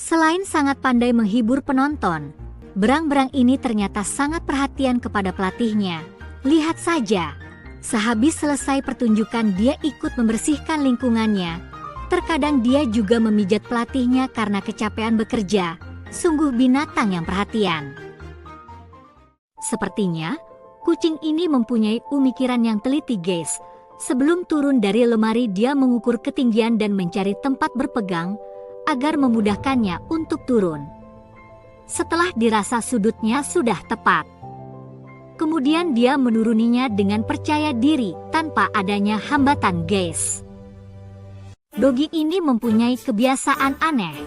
Selain sangat pandai menghibur penonton, berang-berang ini ternyata sangat perhatian kepada pelatihnya. Lihat saja, sehabis selesai pertunjukan dia ikut membersihkan lingkungannya. Terkadang dia juga memijat pelatihnya karena kecapean bekerja. Sungguh binatang yang perhatian. Sepertinya, kucing ini mempunyai pemikiran yang teliti, guys. Sebelum turun dari lemari, dia mengukur ketinggian dan mencari tempat berpegang agar memudahkannya untuk turun. Setelah dirasa sudutnya sudah tepat, kemudian dia menuruninya dengan percaya diri tanpa adanya hambatan, guys. Dogi ini mempunyai kebiasaan aneh.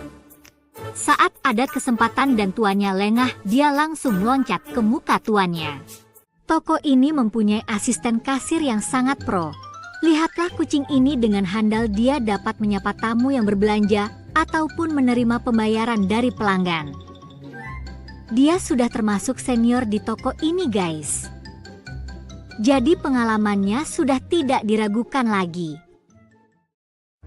Saat ada kesempatan dan tuannya lengah, dia langsung loncat ke muka tuannya. Toko ini mempunyai asisten kasir yang sangat pro. Lihatlah kucing ini dengan handal dia dapat menyapa tamu yang berbelanja ataupun menerima pembayaran dari pelanggan. Dia sudah termasuk senior di toko ini, guys. Jadi pengalamannya sudah tidak diragukan lagi.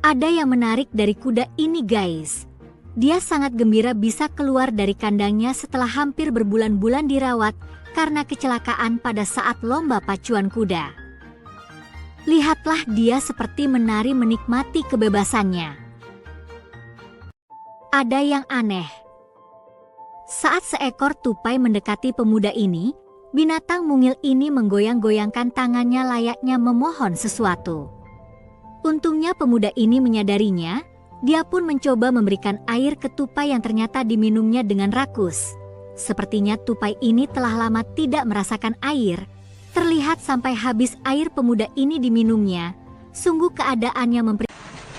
Ada yang menarik dari kuda ini, guys. Dia sangat gembira bisa keluar dari kandangnya setelah hampir berbulan-bulan dirawat karena kecelakaan pada saat lomba pacuan kuda. Lihatlah dia seperti menari menikmati kebebasannya. Ada yang aneh. Saat seekor tupai mendekati pemuda ini, binatang mungil ini menggoyang-goyangkan tangannya layaknya memohon sesuatu. Untungnya pemuda ini menyadarinya, dia pun mencoba memberikan air ke tupai yang ternyata diminumnya dengan rakus. Sepertinya tupai ini telah lama tidak merasakan air. Terlihat sampai habis air pemuda ini diminumnya. Sungguh keadaannya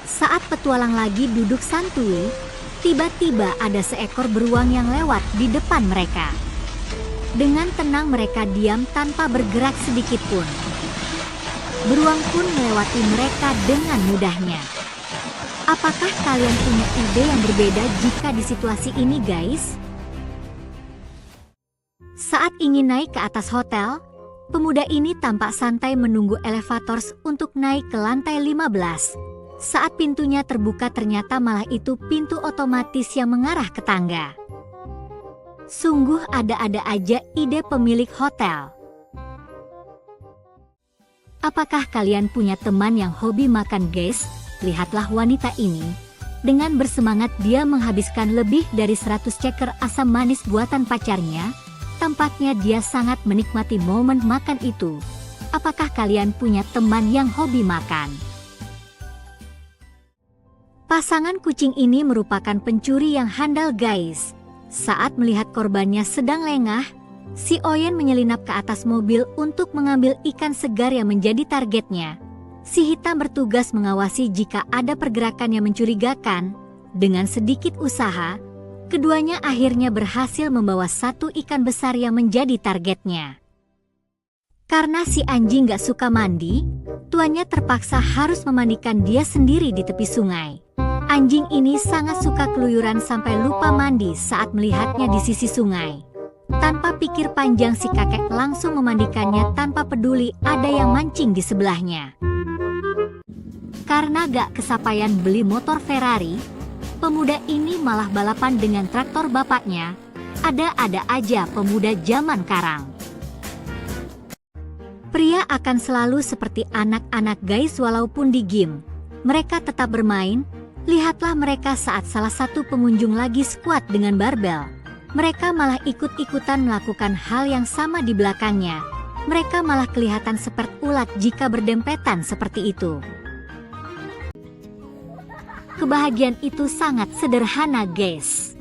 Saat petualang lagi duduk santuy, tiba-tiba ada seekor beruang yang lewat di depan mereka. Dengan tenang mereka diam tanpa bergerak sedikit pun. Beruang pun melewati mereka dengan mudahnya. Apakah kalian punya ide yang berbeda jika di situasi ini, guys? Saat ingin naik ke atas hotel, pemuda ini tampak santai menunggu elevator untuk naik ke lantai 15. Saat pintunya terbuka ternyata malah itu pintu otomatis yang mengarah ke tangga. Sungguh ada-ada aja ide pemilik hotel. Apakah kalian punya teman yang hobi makan, guys? Lihatlah wanita ini. Dengan bersemangat dia menghabiskan lebih dari 100 ceker asam manis buatan pacarnya. Tampaknya dia sangat menikmati momen makan itu. Apakah kalian punya teman yang hobi makan? Pasangan kucing ini merupakan pencuri yang handal, guys. Saat melihat korbannya sedang lengah, si Oyen menyelinap ke atas mobil untuk mengambil ikan segar yang menjadi targetnya. Si hitam bertugas mengawasi jika ada pergerakan yang mencurigakan. Dengan sedikit usaha, keduanya akhirnya berhasil membawa satu ikan besar yang menjadi targetnya. Karena si anjing gak suka mandi, tuannya terpaksa harus memandikan dia sendiri di tepi sungai. Anjing ini sangat suka keluyuran sampai lupa mandi saat melihatnya di sisi sungai. Tanpa pikir panjang si kakek langsung memandikannya tanpa peduli ada yang mancing di sebelahnya. Karena gak kesampaian beli motor Ferrari, pemuda ini malah balapan dengan traktor bapaknya. Ada-ada aja pemuda zaman sekarang. Pria akan selalu seperti anak-anak, guys, walaupun di game. Mereka tetap bermain. Lihatlah mereka saat salah satu pengunjung lagi squat dengan barbel. Mereka malah ikut-ikutan melakukan hal yang sama di belakangnya. Mereka malah kelihatan seperti ulat jika berdempetan seperti itu. Kebahagiaan itu sangat sederhana, guys.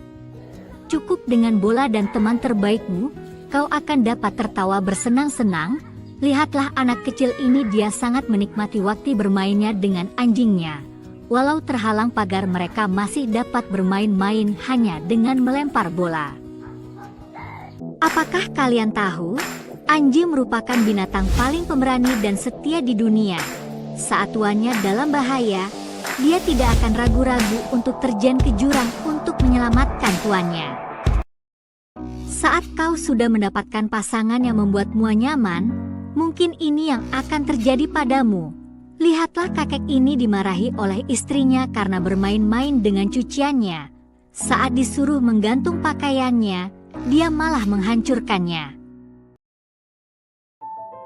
Cukup dengan bola dan teman terbaikmu, kau akan dapat tertawa bersenang-senang. Lihatlah anak kecil ini, dia sangat menikmati waktu bermainnya dengan anjingnya. Walau terhalang pagar, mereka masih dapat bermain-main hanya dengan melempar bola. Apakah kalian tahu, anjing merupakan binatang paling pemberani dan setia di dunia. Saat tuannya dalam bahaya, dia tidak akan ragu-ragu untuk terjun ke jurang untuk menyelamatkan tuannya. Saat kau sudah mendapatkan pasangan yang membuatmu nyaman, mungkin ini yang akan terjadi padamu. Lihatlah kakek ini dimarahi oleh istrinya karena bermain-main dengan cuciannya. Saat disuruh menggantung pakaiannya, dia malah menghancurkannya.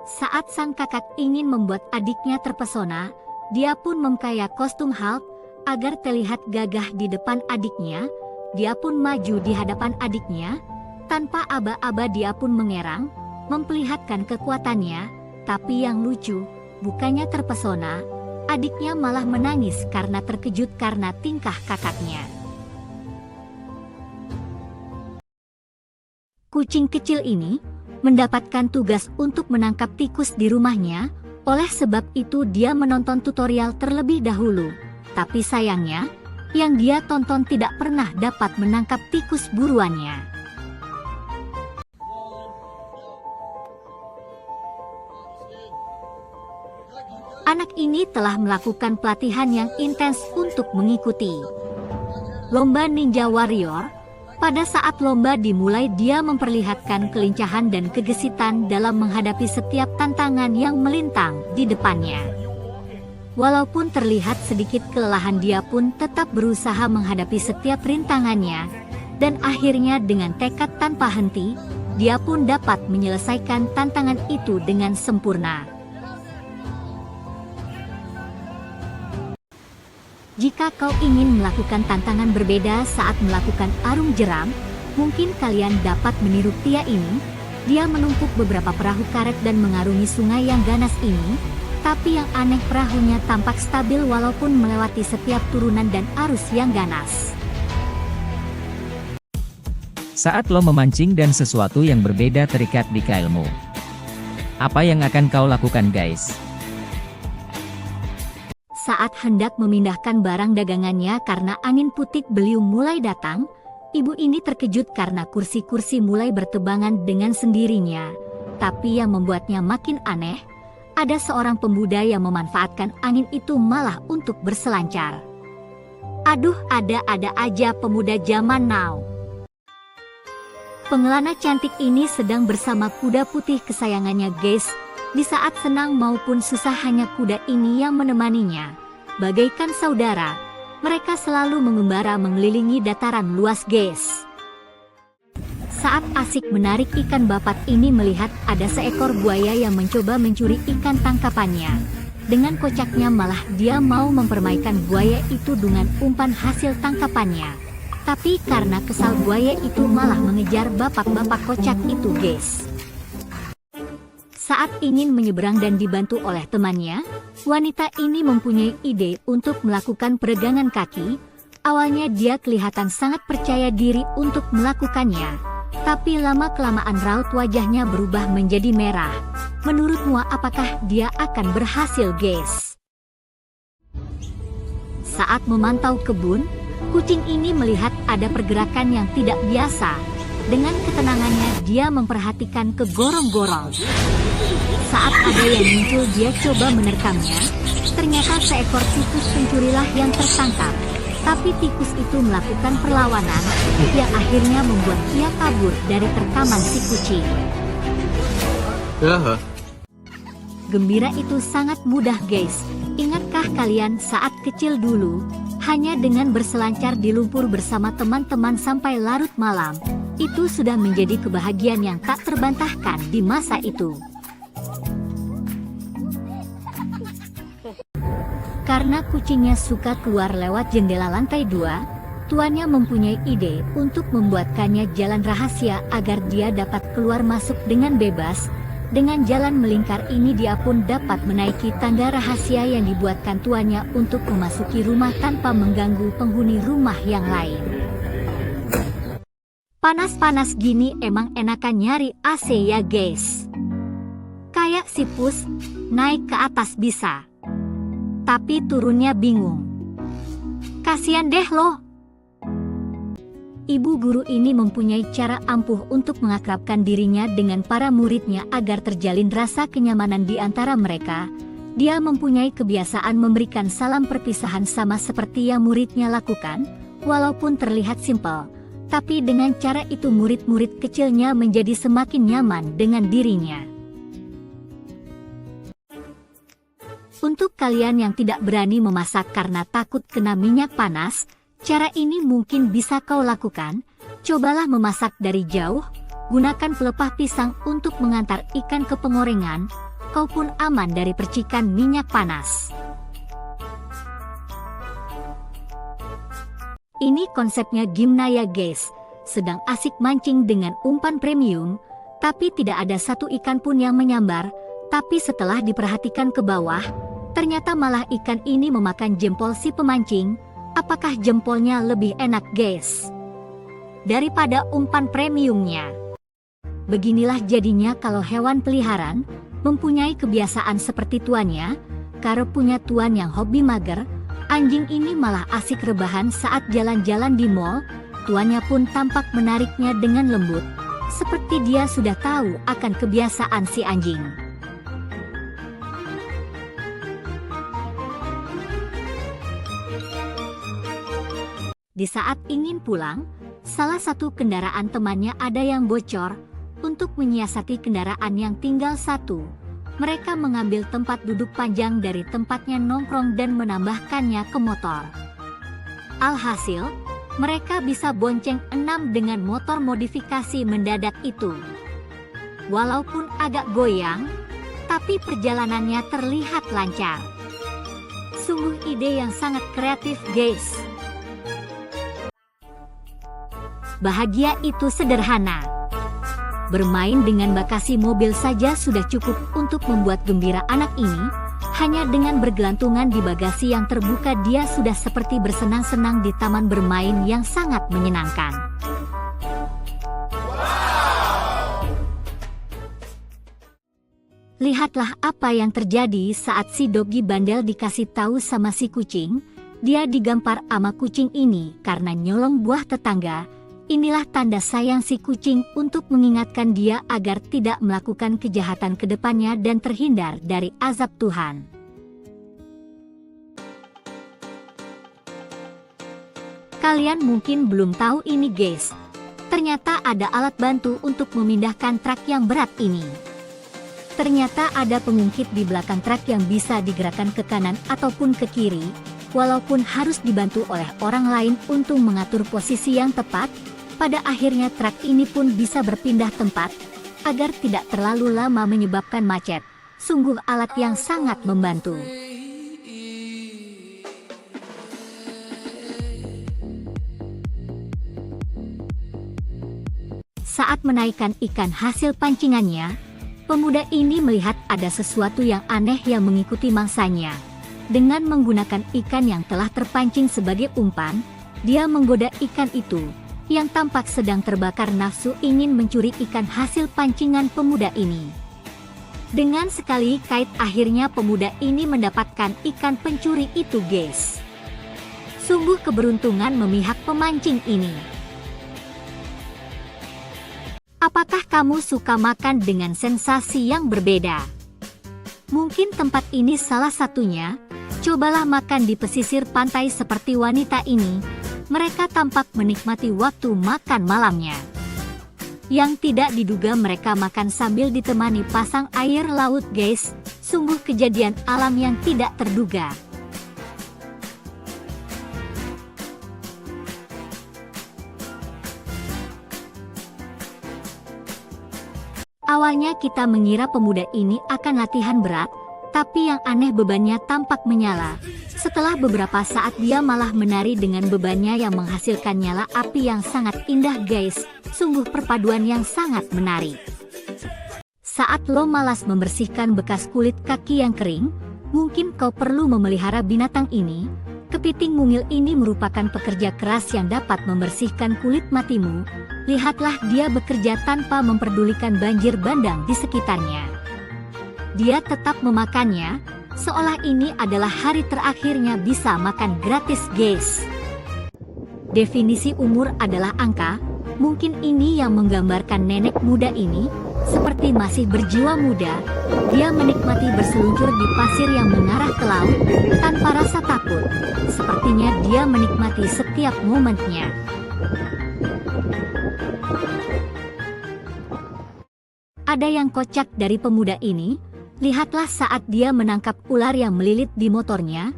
Saat sang kakak ingin membuat adiknya terpesona, dia pun mengkaya kostum Hulk agar terlihat gagah di depan adiknya. Dia pun maju di hadapan adiknya. Tanpa aba-aba dia pun mengerang, memperlihatkan kekuatannya. Tapi yang lucu, bukannya terpesona, adiknya malah menangis karena terkejut karena tingkah kakaknya. Kucing kecil ini mendapatkan tugas untuk menangkap tikus di rumahnya. Oleh sebab itu dia menonton tutorial terlebih dahulu. Tapi sayangnya, yang dia tonton tidak pernah dapat menangkap tikus buruannya. Anak ini telah melakukan pelatihan yang intens untuk mengikuti lomba Ninja Warrior. Pada saat lomba dimulai, dia memperlihatkan kelincahan dan kegesitan dalam menghadapi setiap tantangan yang melintang di depannya. Walaupun terlihat sedikit kelelahan, dia pun tetap berusaha menghadapi setiap rintangannya. Dan akhirnya dengan tekad tanpa henti, dia pun dapat menyelesaikan tantangan itu dengan sempurna. Jika kau ingin melakukan tantangan berbeda saat melakukan arung jeram, mungkin kalian dapat meniru pria ini. Dia menumpuk beberapa perahu karet dan mengarungi sungai yang ganas ini. Tapi yang aneh, perahunya tampak stabil walaupun melewati setiap turunan dan arus yang ganas. Saat lo memancing dan sesuatu yang berbeda terikat di kailmu, apa yang akan kau lakukan, guys? Saat hendak memindahkan barang dagangannya karena angin puting beliung mulai datang, ibu ini terkejut karena kursi-kursi mulai bertebangan dengan sendirinya. Tapi yang membuatnya makin aneh, ada seorang pemuda yang memanfaatkan angin itu malah untuk berselancar. Aduh, ada-ada aja pemuda zaman now. Pengelana cantik ini sedang bersama kuda putih kesayangannya, guys. Di saat senang maupun susah, hanya kuda ini yang menemaninya. Bagaikan saudara, mereka selalu mengembara mengelilingi dataran luas, guys. Saat asik menarik ikan, bapat ini melihat ada seekor buaya yang mencoba mencuri ikan tangkapannya. Dengan kocaknya malah dia mau mempermainkan buaya itu dengan umpan hasil tangkapannya. Tapi karena kesal, buaya itu malah mengejar bapak-bapak kocak itu, guys. Saat ingin menyeberang dan dibantu oleh temannya, wanita ini mempunyai ide untuk melakukan peregangan kaki. Awalnya dia kelihatan sangat percaya diri untuk melakukannya. Tapi lama-kelamaan raut wajahnya berubah menjadi merah. Menurutmu apakah dia akan berhasil, guys? Saat memantau kebun, kucing ini melihat ada pergerakan yang tidak biasa. Dengan ketenangannya dia memperhatikan ke gorong-gorong. Saat ada yang muncul, dia coba menerkamnya. Ternyata seekor tikus pencurilah yang tertangkap. Tapi tikus itu melakukan perlawanan yang akhirnya membuat ia kabur dari terkaman si kucing. Gembira itu sangat mudah, guys. Ingatkah kalian saat kecil dulu, hanya dengan berselancar di lumpur bersama teman-teman sampai larut malam, itu sudah menjadi kebahagiaan yang tak terbantahkan di masa itu. Karena kucingnya suka keluar lewat jendela lantai 2, tuannya mempunyai ide untuk membuatkannya jalan rahasia agar dia dapat keluar masuk dengan bebas. Dengan jalan melingkar ini dia pun dapat menaiki tangga rahasia yang dibuatkan tuannya untuk memasuki rumah tanpa mengganggu penghuni rumah yang lain. Panas-panas gini emang enakan nyari AC ya, guys. Kayak si Pus, naik ke atas bisa, tapi turunnya bingung. Kasian deh loh. Ibu guru ini mempunyai cara ampuh untuk mengakrabkan dirinya dengan para muridnya agar terjalin rasa kenyamanan di antara mereka. Dia mempunyai kebiasaan memberikan salam perpisahan sama seperti yang muridnya lakukan, walaupun terlihat simpel. Tapi dengan cara itu murid-murid kecilnya menjadi semakin nyaman dengan dirinya. Untuk kalian yang tidak berani memasak karena takut kena minyak panas, Cara ini mungkin bisa kau lakukan. Cobalah memasak dari jauh. Gunakan pelepah pisang untuk mengantar ikan ke pengorengan. Kau pun aman dari percikan minyak panas. Ini konsepnya gimana ya guys? Sedang asik mancing dengan umpan premium, tapi tidak ada satu ikan pun yang menyambar. Tapi setelah diperhatikan ke bawah, ternyata malah ikan ini memakan jempol si pemancing. Apakah jempolnya lebih enak guys daripada umpan premiumnya? Beginilah jadinya kalau hewan peliharaan mempunyai kebiasaan seperti tuannya. Karena punya tuan yang hobi mager, anjing ini malah asik rebahan saat jalan-jalan di mall. Tuannya pun tampak menariknya dengan lembut, seperti dia sudah tahu akan kebiasaan si anjing. Di saat ingin pulang, salah satu kendaraan temannya ada yang bocor. Untuk menyiasati kendaraan yang tinggal satu, mereka mengambil tempat duduk panjang dari tempatnya nongkrong dan menambahkannya ke motor. Alhasil, mereka bisa bonceng 6 dengan motor modifikasi mendadak itu. Walaupun agak goyang, tapi perjalanannya terlihat lancar. Sungguh ide yang sangat kreatif guys. Bahagia itu sederhana. Bermain dengan bagasi mobil saja sudah cukup untuk membuat gembira anak ini. Hanya dengan bergelantungan di bagasi yang terbuka dia sudah seperti bersenang-senang di taman bermain yang sangat menyenangkan. Lihatlah apa yang terjadi saat si Doggy bandel dikasih tahu sama si kucing. Dia digampar sama kucing ini karena nyolong buah tetangga. Inilah tanda sayang si kucing untuk mengingatkan dia agar tidak melakukan kejahatan ke depannya dan terhindar dari azab Tuhan. Kalian mungkin belum tahu ini guys. Ternyata ada alat bantu untuk memindahkan truk yang berat ini. Ternyata ada pengungkit di belakang truk yang bisa digerakkan ke kanan ataupun ke kiri. Walaupun harus dibantu oleh orang lain untuk mengatur posisi yang tepat, pada akhirnya truk ini pun bisa berpindah tempat, agar tidak terlalu lama menyebabkan macet. Sungguh alat yang sangat membantu. Saat menaikkan ikan hasil pancingannya, pemuda ini melihat ada sesuatu yang aneh yang mengikuti mangsanya. Dengan menggunakan ikan yang telah terpancing sebagai umpan, dia menggoda ikan itu, yang tampak sedang terbakar nafsu ingin mencuri ikan hasil pancingan pemuda ini. Dengan sekali kait akhirnya pemuda ini mendapatkan ikan pencuri itu guys. Sungguh keberuntungan memihak pemancing ini. Apakah kamu suka makan dengan sensasi yang berbeda? Mungkin tempat ini salah satunya. Cobalah makan di pesisir pantai seperti wanita ini. Mereka tampak menikmati waktu makan malamnya. Yang tidak diduga mereka makan sambil ditemani pasang air laut guys. Sungguh kejadian alam yang tidak terduga. Awalnya kita mengira pemuda ini akan latihan berat, tapi yang aneh bebannya tampak menyala. Setelah beberapa saat dia malah menari dengan bebannya yang menghasilkan nyala api yang sangat indah guys. Sungguh perpaduan yang sangat menarik. Saat lo malas membersihkan bekas kulit kaki yang kering, mungkin kau perlu memelihara binatang ini. Kepiting mungil ini merupakan pekerja keras yang dapat membersihkan kulit matimu. Lihatlah dia bekerja tanpa memperdulikan banjir bandang di sekitarnya. Dia tetap memakannya, seolah ini adalah hari terakhirnya bisa makan gratis guys. Definisi umur adalah angka, mungkin ini yang menggambarkan nenek muda ini, seperti masih berjiwa muda. Dia menikmati berseluncur di pasir yang mengarah ke laut, tanpa rasa takut. Sepertinya dia menikmati setiap momennya. Ada yang kocak dari pemuda ini. Lihatlah saat dia menangkap ular yang melilit di motornya.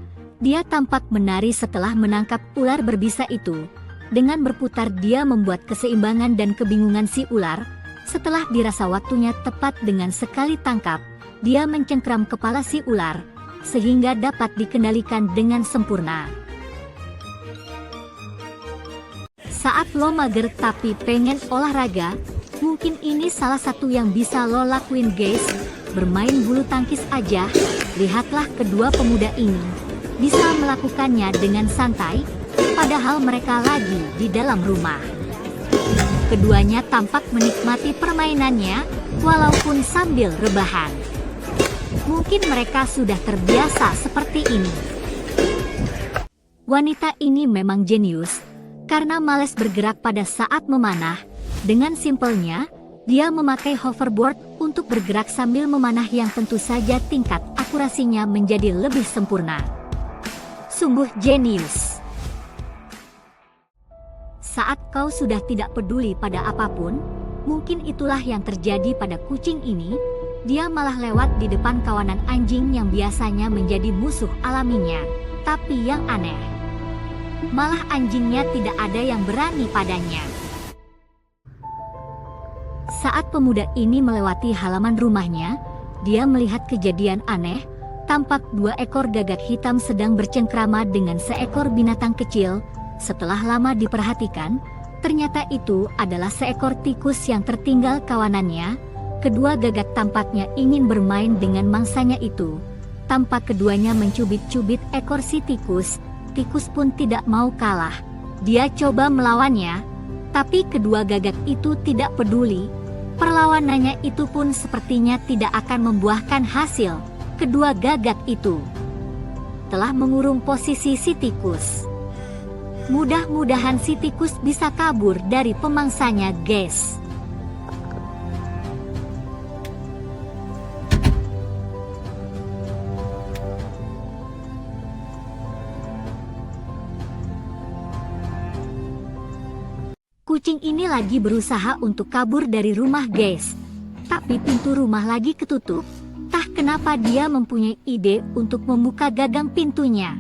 Dia tampak menari setelah menangkap ular berbisa itu. Dengan berputar dia membuat keseimbangan dan kebingungan si ular. Setelah dirasa waktunya tepat dengan sekali tangkap, dia mencengkram kepala si ular, sehingga dapat dikendalikan dengan sempurna. Saat lo mager tapi pengen olahraga, mungkin ini salah satu yang bisa lo lakuin guys. Bermain bulu tangkis aja. Lihatlah kedua pemuda ini bisa melakukannya dengan santai, padahal mereka lagi di dalam rumah. Keduanya tampak menikmati permainannya, walaupun sambil rebahan. Mungkin mereka sudah terbiasa seperti ini. Wanita ini memang jenius, karena malas bergerak pada saat memanah. Dengan simpelnya, dia memakai hoverboard untuk bergerak sambil memanah yang tentu saja tingkat akurasinya menjadi lebih sempurna. Sungguh jenius. Saat kau sudah tidak peduli pada apapun, mungkin itulah yang terjadi pada kucing ini. Dia malah lewat di depan kawanan anjing yang biasanya menjadi musuh alaminya. Tapi yang aneh, malah anjingnya tidak ada yang berani padanya. Saat pemuda ini melewati halaman rumahnya, dia melihat kejadian aneh. Tampak 2 ekor gagak hitam sedang bercengkrama dengan seekor binatang kecil. Setelah lama diperhatikan, ternyata itu adalah seekor tikus yang tertinggal kawanannya. Kedua gagak tampaknya ingin bermain dengan mangsanya itu. Tampak keduanya mencubit-cubit ekor si tikus. Tikus pun tidak mau kalah. Dia coba melawannya, tapi kedua gagak itu tidak peduli. Perlawanannya itu pun sepertinya tidak akan membuahkan hasil. Kedua gagak itu telah mengurung posisi si tikus. Mudah-mudahan si tikus bisa kabur dari pemangsanya, guys. Kucing ini lagi berusaha untuk kabur dari rumah, guys. Tapi pintu rumah lagi ketutup. Entah kenapa dia mempunyai ide untuk membuka gagang pintunya.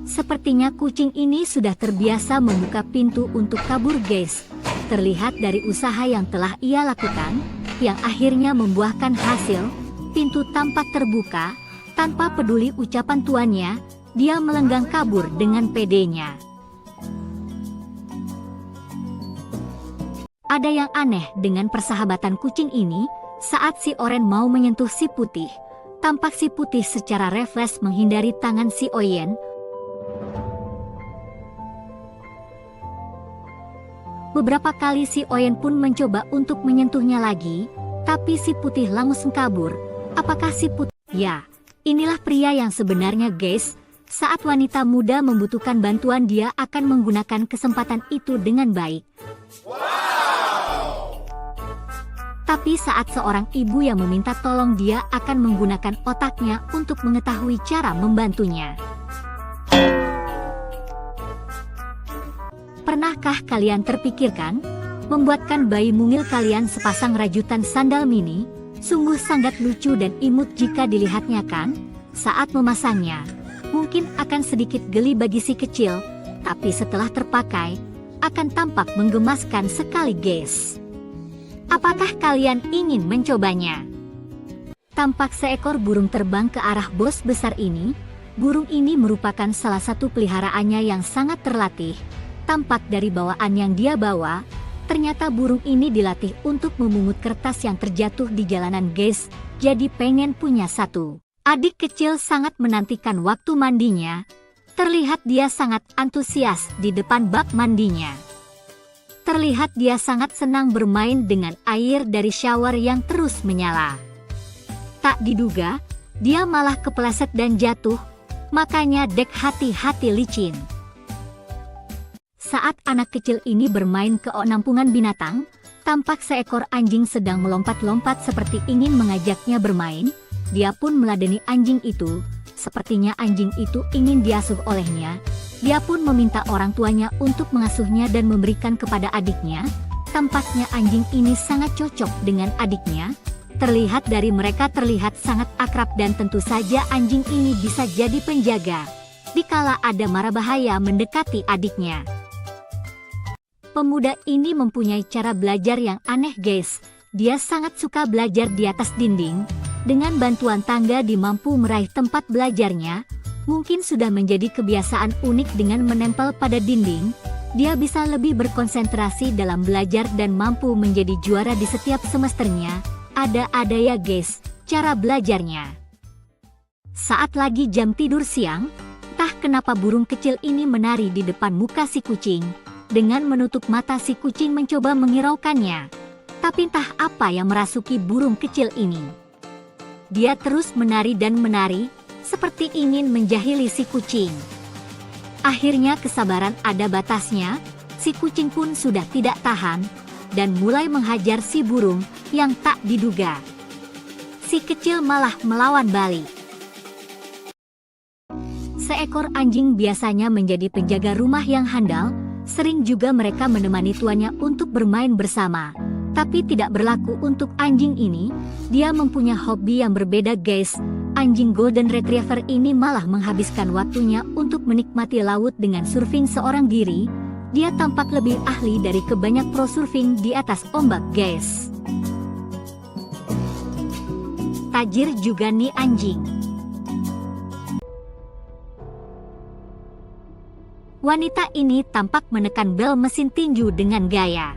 Sepertinya kucing ini sudah terbiasa membuka pintu untuk kabur, guys. Terlihat dari usaha yang telah ia lakukan, yang akhirnya membuahkan hasil. Pintu tampak terbuka, tanpa peduli ucapan tuannya, dia melenggang kabur dengan pedenya. Ada yang aneh dengan persahabatan kucing ini. Saat si oranye mau menyentuh si putih, tampak si putih secara refleks menghindari tangan si oranye. Beberapa kali si oranye pun mencoba untuk menyentuhnya lagi, tapi si putih langsung kabur. Apakah si putih? Ya, inilah pria yang sebenarnya, guys. Saat wanita muda membutuhkan bantuan, dia akan menggunakan kesempatan itu dengan baik. Tapi saat seorang ibu yang meminta tolong, dia akan menggunakan otaknya untuk mengetahui cara membantunya. Pernahkah kalian terpikirkan membuatkan bayi mungil kalian sepasang rajutan sandal mini? Sungguh sangat lucu dan imut jika dilihatnya, kan? Saat memasangnya, mungkin akan sedikit geli bagi si kecil, tapi setelah terpakai, akan tampak menggemaskan sekali, guys. Apakah kalian ingin mencobanya? Tampak seekor burung terbang ke arah bos besar ini. Burung ini merupakan salah satu peliharaannya yang sangat terlatih. Tampak dari bawaan yang dia bawa, ternyata burung ini dilatih untuk memungut kertas yang terjatuh di jalanan, guys. Jadi pengen punya satu. Adik kecil sangat menantikan waktu mandinya. Terlihat dia sangat antusias di depan bak mandinya. Terlihat dia sangat senang bermain dengan air dari shower yang terus menyala. Tak diduga, dia malah kepleset dan jatuh, makanya dek hati-hati licin. Saat anak kecil ini bermain ke penampungan binatang, tampak seekor anjing sedang melompat-lompat seperti ingin mengajaknya bermain. Dia pun meladeni anjing itu, sepertinya anjing itu ingin diasuh olehnya. Dia pun meminta orang tuanya untuk mengasuhnya dan memberikan kepada adiknya. Tampaknya anjing ini sangat cocok dengan adiknya. Terlihat dari mereka terlihat sangat akrab dan tentu saja anjing ini bisa jadi penjaga. dikala ada mara bahaya mendekati adiknya. Pemuda ini mempunyai cara belajar yang aneh guys. Dia sangat suka belajar di atas dinding. Dengan bantuan tangga dia mampu meraih tempat belajarnya. Mungkin sudah menjadi kebiasaan unik dengan menempel pada dinding. Dia bisa lebih berkonsentrasi dalam belajar dan mampu menjadi juara di setiap semesternya. Ada ya guys, cara belajarnya. Saat lagi jam tidur siang, entah kenapa burung kecil ini menari di depan muka si kucing. Dengan menutup mata si kucing mencoba menghiraukannya. Tapi entah apa yang merasuki burung kecil ini. Dia terus menari dan menari, seperti ingin menjahili si kucing. Akhirnya kesabaran ada batasnya, si kucing pun sudah tidak tahan, dan mulai menghajar si burung yang tak diduga. Si kecil malah melawan balik. Seekor anjing biasanya menjadi penjaga rumah yang handal, sering juga mereka menemani tuannya untuk bermain bersama. Tapi tidak berlaku untuk anjing ini, dia mempunyai hobi yang berbeda guys. Anjing Golden Retriever ini malah menghabiskan waktunya untuk menikmati laut dengan surfing seorang diri. Dia tampak lebih ahli dari kebanyak pro surfing di atas ombak guys. Tajir juga nih anjing. Wanita ini tampak menekan bel mesin tinju dengan gaya.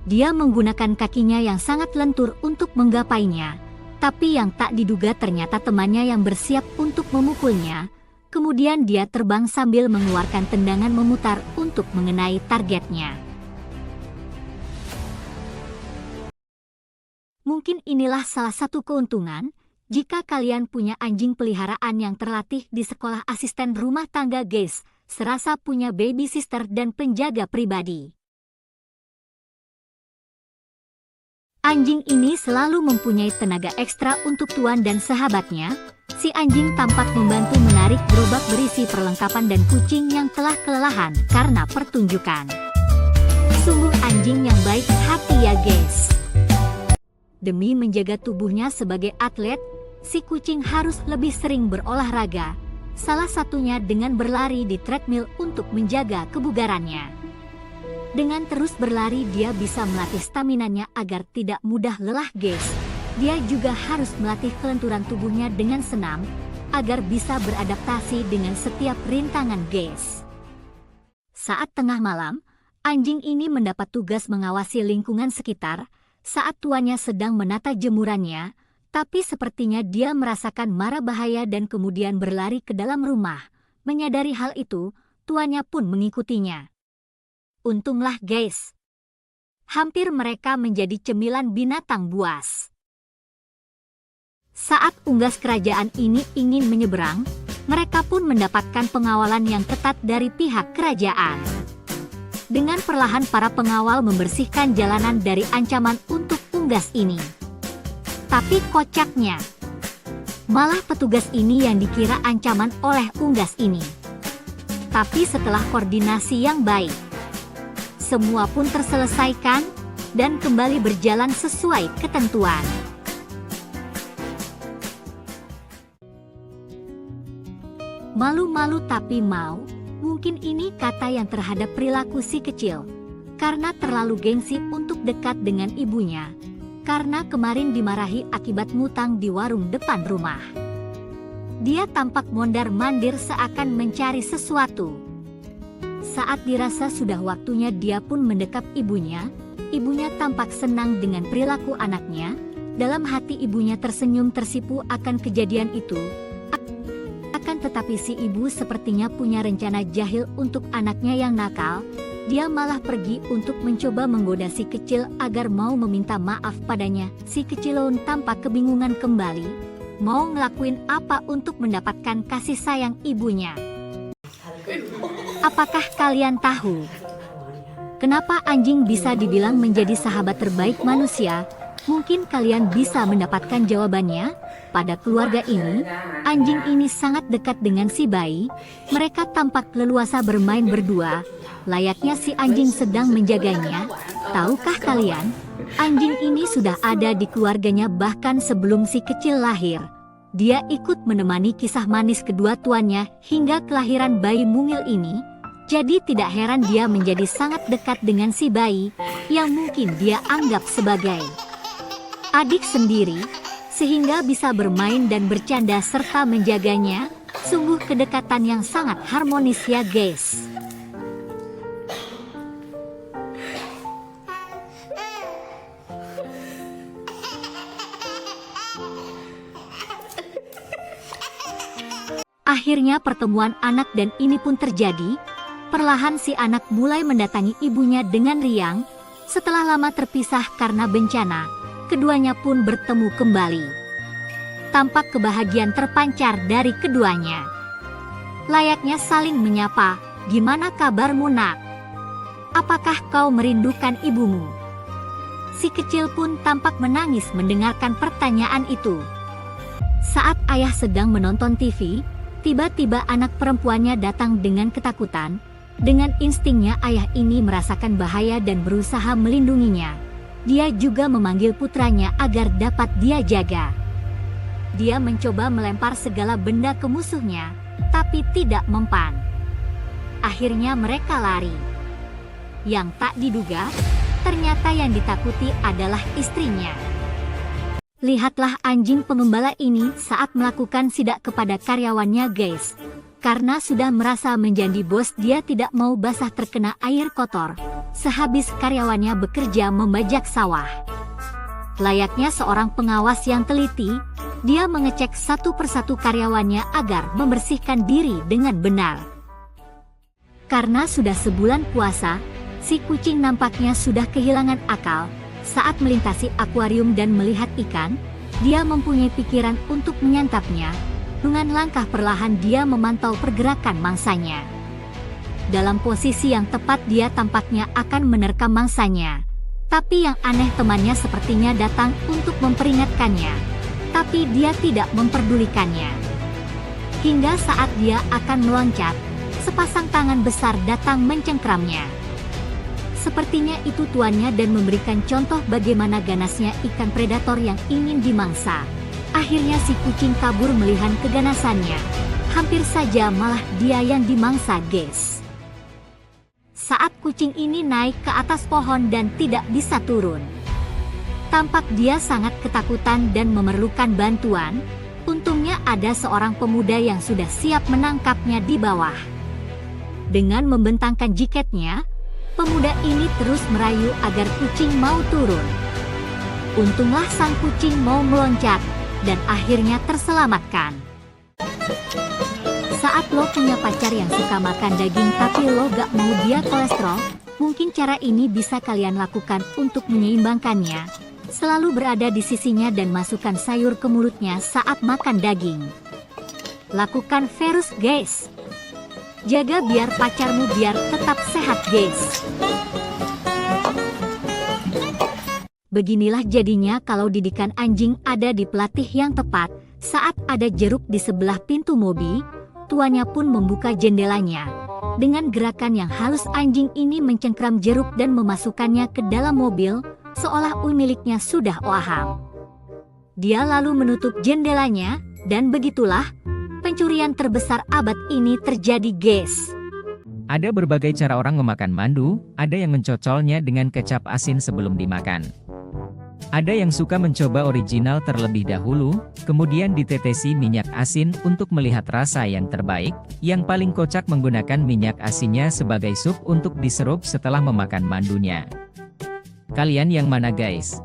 Dia menggunakan kakinya yang sangat lentur untuk menggapainya. Tapi yang tak diduga ternyata temannya yang bersiap untuk memukulnya. Kemudian dia terbang sambil mengeluarkan tendangan memutar untuk mengenai targetnya. Mungkin inilah salah satu keuntungan jika kalian punya anjing peliharaan yang terlatih di sekolah asisten rumah tangga guys. Serasa punya baby sister dan penjaga pribadi. Anjing ini selalu mempunyai tenaga ekstra untuk tuan dan sahabatnya. Si anjing tampak membantu menarik gerobak berisi perlengkapan dan kucing yang telah kelelahan karena pertunjukan. Sungguh anjing yang baik hati ya guys. Demi menjaga tubuhnya sebagai atlet, si kucing harus lebih sering berolahraga. Salah satunya dengan berlari di treadmill untuk menjaga kebugarannya. Dengan terus berlari dia bisa melatih staminanya agar tidak mudah lelah guys. Dia juga harus melatih kelenturan tubuhnya dengan senam, agar bisa beradaptasi dengan setiap rintangan guys. Saat tengah malam, anjing ini mendapat tugas mengawasi lingkungan sekitar, saat tuannya sedang menata jemurannya, tapi sepertinya dia merasakan mara bahaya dan kemudian berlari ke dalam rumah. Menyadari hal itu, tuannya pun mengikutinya. Untunglah guys. Hampir mereka menjadi cemilan binatang buas. Saat unggas kerajaan ini ingin menyeberang, mereka pun mendapatkan pengawalan yang ketat dari pihak kerajaan. Dengan perlahan para pengawal membersihkan jalanan dari ancaman untuk unggas ini. Tapi kocaknya, malah petugas ini yang dikira ancaman oleh unggas ini. Tapi setelah koordinasi yang baik, semua pun terselesaikan dan kembali berjalan sesuai ketentuan. Malu-malu tapi mau, mungkin ini kata yang terhadap perilaku si kecil. Karena terlalu gengsi untuk dekat dengan ibunya. Karena kemarin dimarahi akibat ngutang di warung depan rumah. Dia tampak mondar-mandir seakan mencari sesuatu. Saat dirasa sudah waktunya dia pun mendekap ibunya. Ibunya tampak senang dengan perilaku anaknya. Dalam hati ibunya tersenyum tersipu akan kejadian itu. Akan tetapi si ibu sepertinya punya rencana jahil untuk anaknya yang nakal. Dia malah pergi untuk mencoba menggoda si kecil agar mau meminta maaf padanya. Si kecilun tampak kebingungan kembali. Mau ngelakuin apa untuk mendapatkan kasih sayang ibunya. Apakah kalian tahu kenapa anjing bisa dibilang menjadi sahabat terbaik manusia? Mungkin kalian bisa mendapatkan jawabannya. Pada keluarga ini, anjing ini sangat dekat dengan si bayi. Mereka tampak leluasa bermain berdua, layaknya si anjing sedang menjaganya. Tahukah kalian, anjing ini sudah ada di keluarganya bahkan sebelum si kecil lahir. Dia ikut menemani kisah manis kedua tuannya hingga kelahiran bayi mungil ini. Jadi tidak heran dia menjadi sangat dekat dengan si bayi yang mungkin dia anggap sebagai adik sendiri, sehingga bisa bermain dan bercanda serta menjaganya. Sungguh kedekatan yang sangat harmonis ya guys. Akhirnya pertemuan anak dan ini pun terjadi. Perlahan si anak mulai mendatangi ibunya dengan riang. Setelah lama terpisah karena bencana, keduanya pun bertemu kembali. Tampak kebahagiaan terpancar dari keduanya. Layaknya saling menyapa, "Gimana kabarmu nak? Apakah kau merindukan ibumu?" Si kecil pun tampak menangis mendengarkan pertanyaan itu. Saat ayah sedang menonton TV, tiba-tiba anak perempuannya datang dengan ketakutan. Dengan instingnya ayah ini merasakan bahaya dan berusaha melindunginya. Dia juga memanggil putranya agar dapat dia jaga. Dia mencoba melempar segala benda ke musuhnya, tapi tidak mempan. Akhirnya mereka lari. Yang tak diduga, ternyata yang ditakuti adalah istrinya. Lihatlah anjing pengembala ini saat melakukan sidak kepada karyawannya guys. Karena sudah merasa menjadi bos, dia tidak mau basah terkena air kotor. Sehabis karyawannya bekerja membajak sawah. Layaknya seorang pengawas yang teliti, dia mengecek satu persatu karyawannya agar membersihkan diri dengan benar. Karena sudah sebulan puasa, si kucing nampaknya sudah kehilangan akal. Saat melintasi akuarium dan melihat ikan, dia mempunyai pikiran untuk menyantapnya. Dengan langkah perlahan dia memantau pergerakan mangsanya. Dalam posisi yang tepat dia tampaknya akan menerkam mangsanya. Tapi yang aneh, temannya sepertinya datang untuk memperingatkannya. Tapi dia tidak memperdulikannya. Hingga saat dia akan meloncat, sepasang tangan besar datang mencengkramnya. Sepertinya itu tuannya dan memberikan contoh bagaimana ganasnya ikan predator yang ingin dimangsa. Akhirnya si kucing kabur melihat keganasannya. Hampir saja malah dia yang dimangsa guys. Saat kucing ini naik ke atas pohon dan tidak bisa turun, tampak dia sangat ketakutan dan memerlukan bantuan. Untungnya ada seorang pemuda yang sudah siap menangkapnya di bawah. Dengan membentangkan jaketnya, pemuda ini terus merayu agar kucing mau turun. Untunglah sang kucing mau meloncat dan akhirnya terselamatkan. Saat lo punya pacar yang suka makan daging tapi lo gak mau dia kolesterol, mungkin cara ini bisa kalian lakukan untuk menyeimbangkannya. Selalu berada di sisinya dan masukkan sayur ke mulutnya saat makan daging. Lakukan Verus guys. Jaga biar pacarmu biar tetap sehat guys. Beginilah jadinya kalau didikan anjing ada di pelatih yang tepat. Saat ada jeruk di sebelah pintu mobil, tuannya pun membuka jendelanya. Dengan gerakan yang halus anjing ini mencengkram jeruk dan memasukkannya ke dalam mobil, seolah miliknya sudah paham. Dia lalu menutup jendelanya, dan begitulah pencurian terbesar abad ini terjadi guys. Ada berbagai cara orang memakan mandu, ada yang mencocolnya dengan kecap asin sebelum dimakan. Ada yang suka mencoba original terlebih dahulu, kemudian ditetesi minyak asin untuk melihat rasa yang terbaik. Yang paling kocak menggunakan minyak asinnya sebagai sup untuk diserap setelah memakan mandunya. Kalian yang mana guys?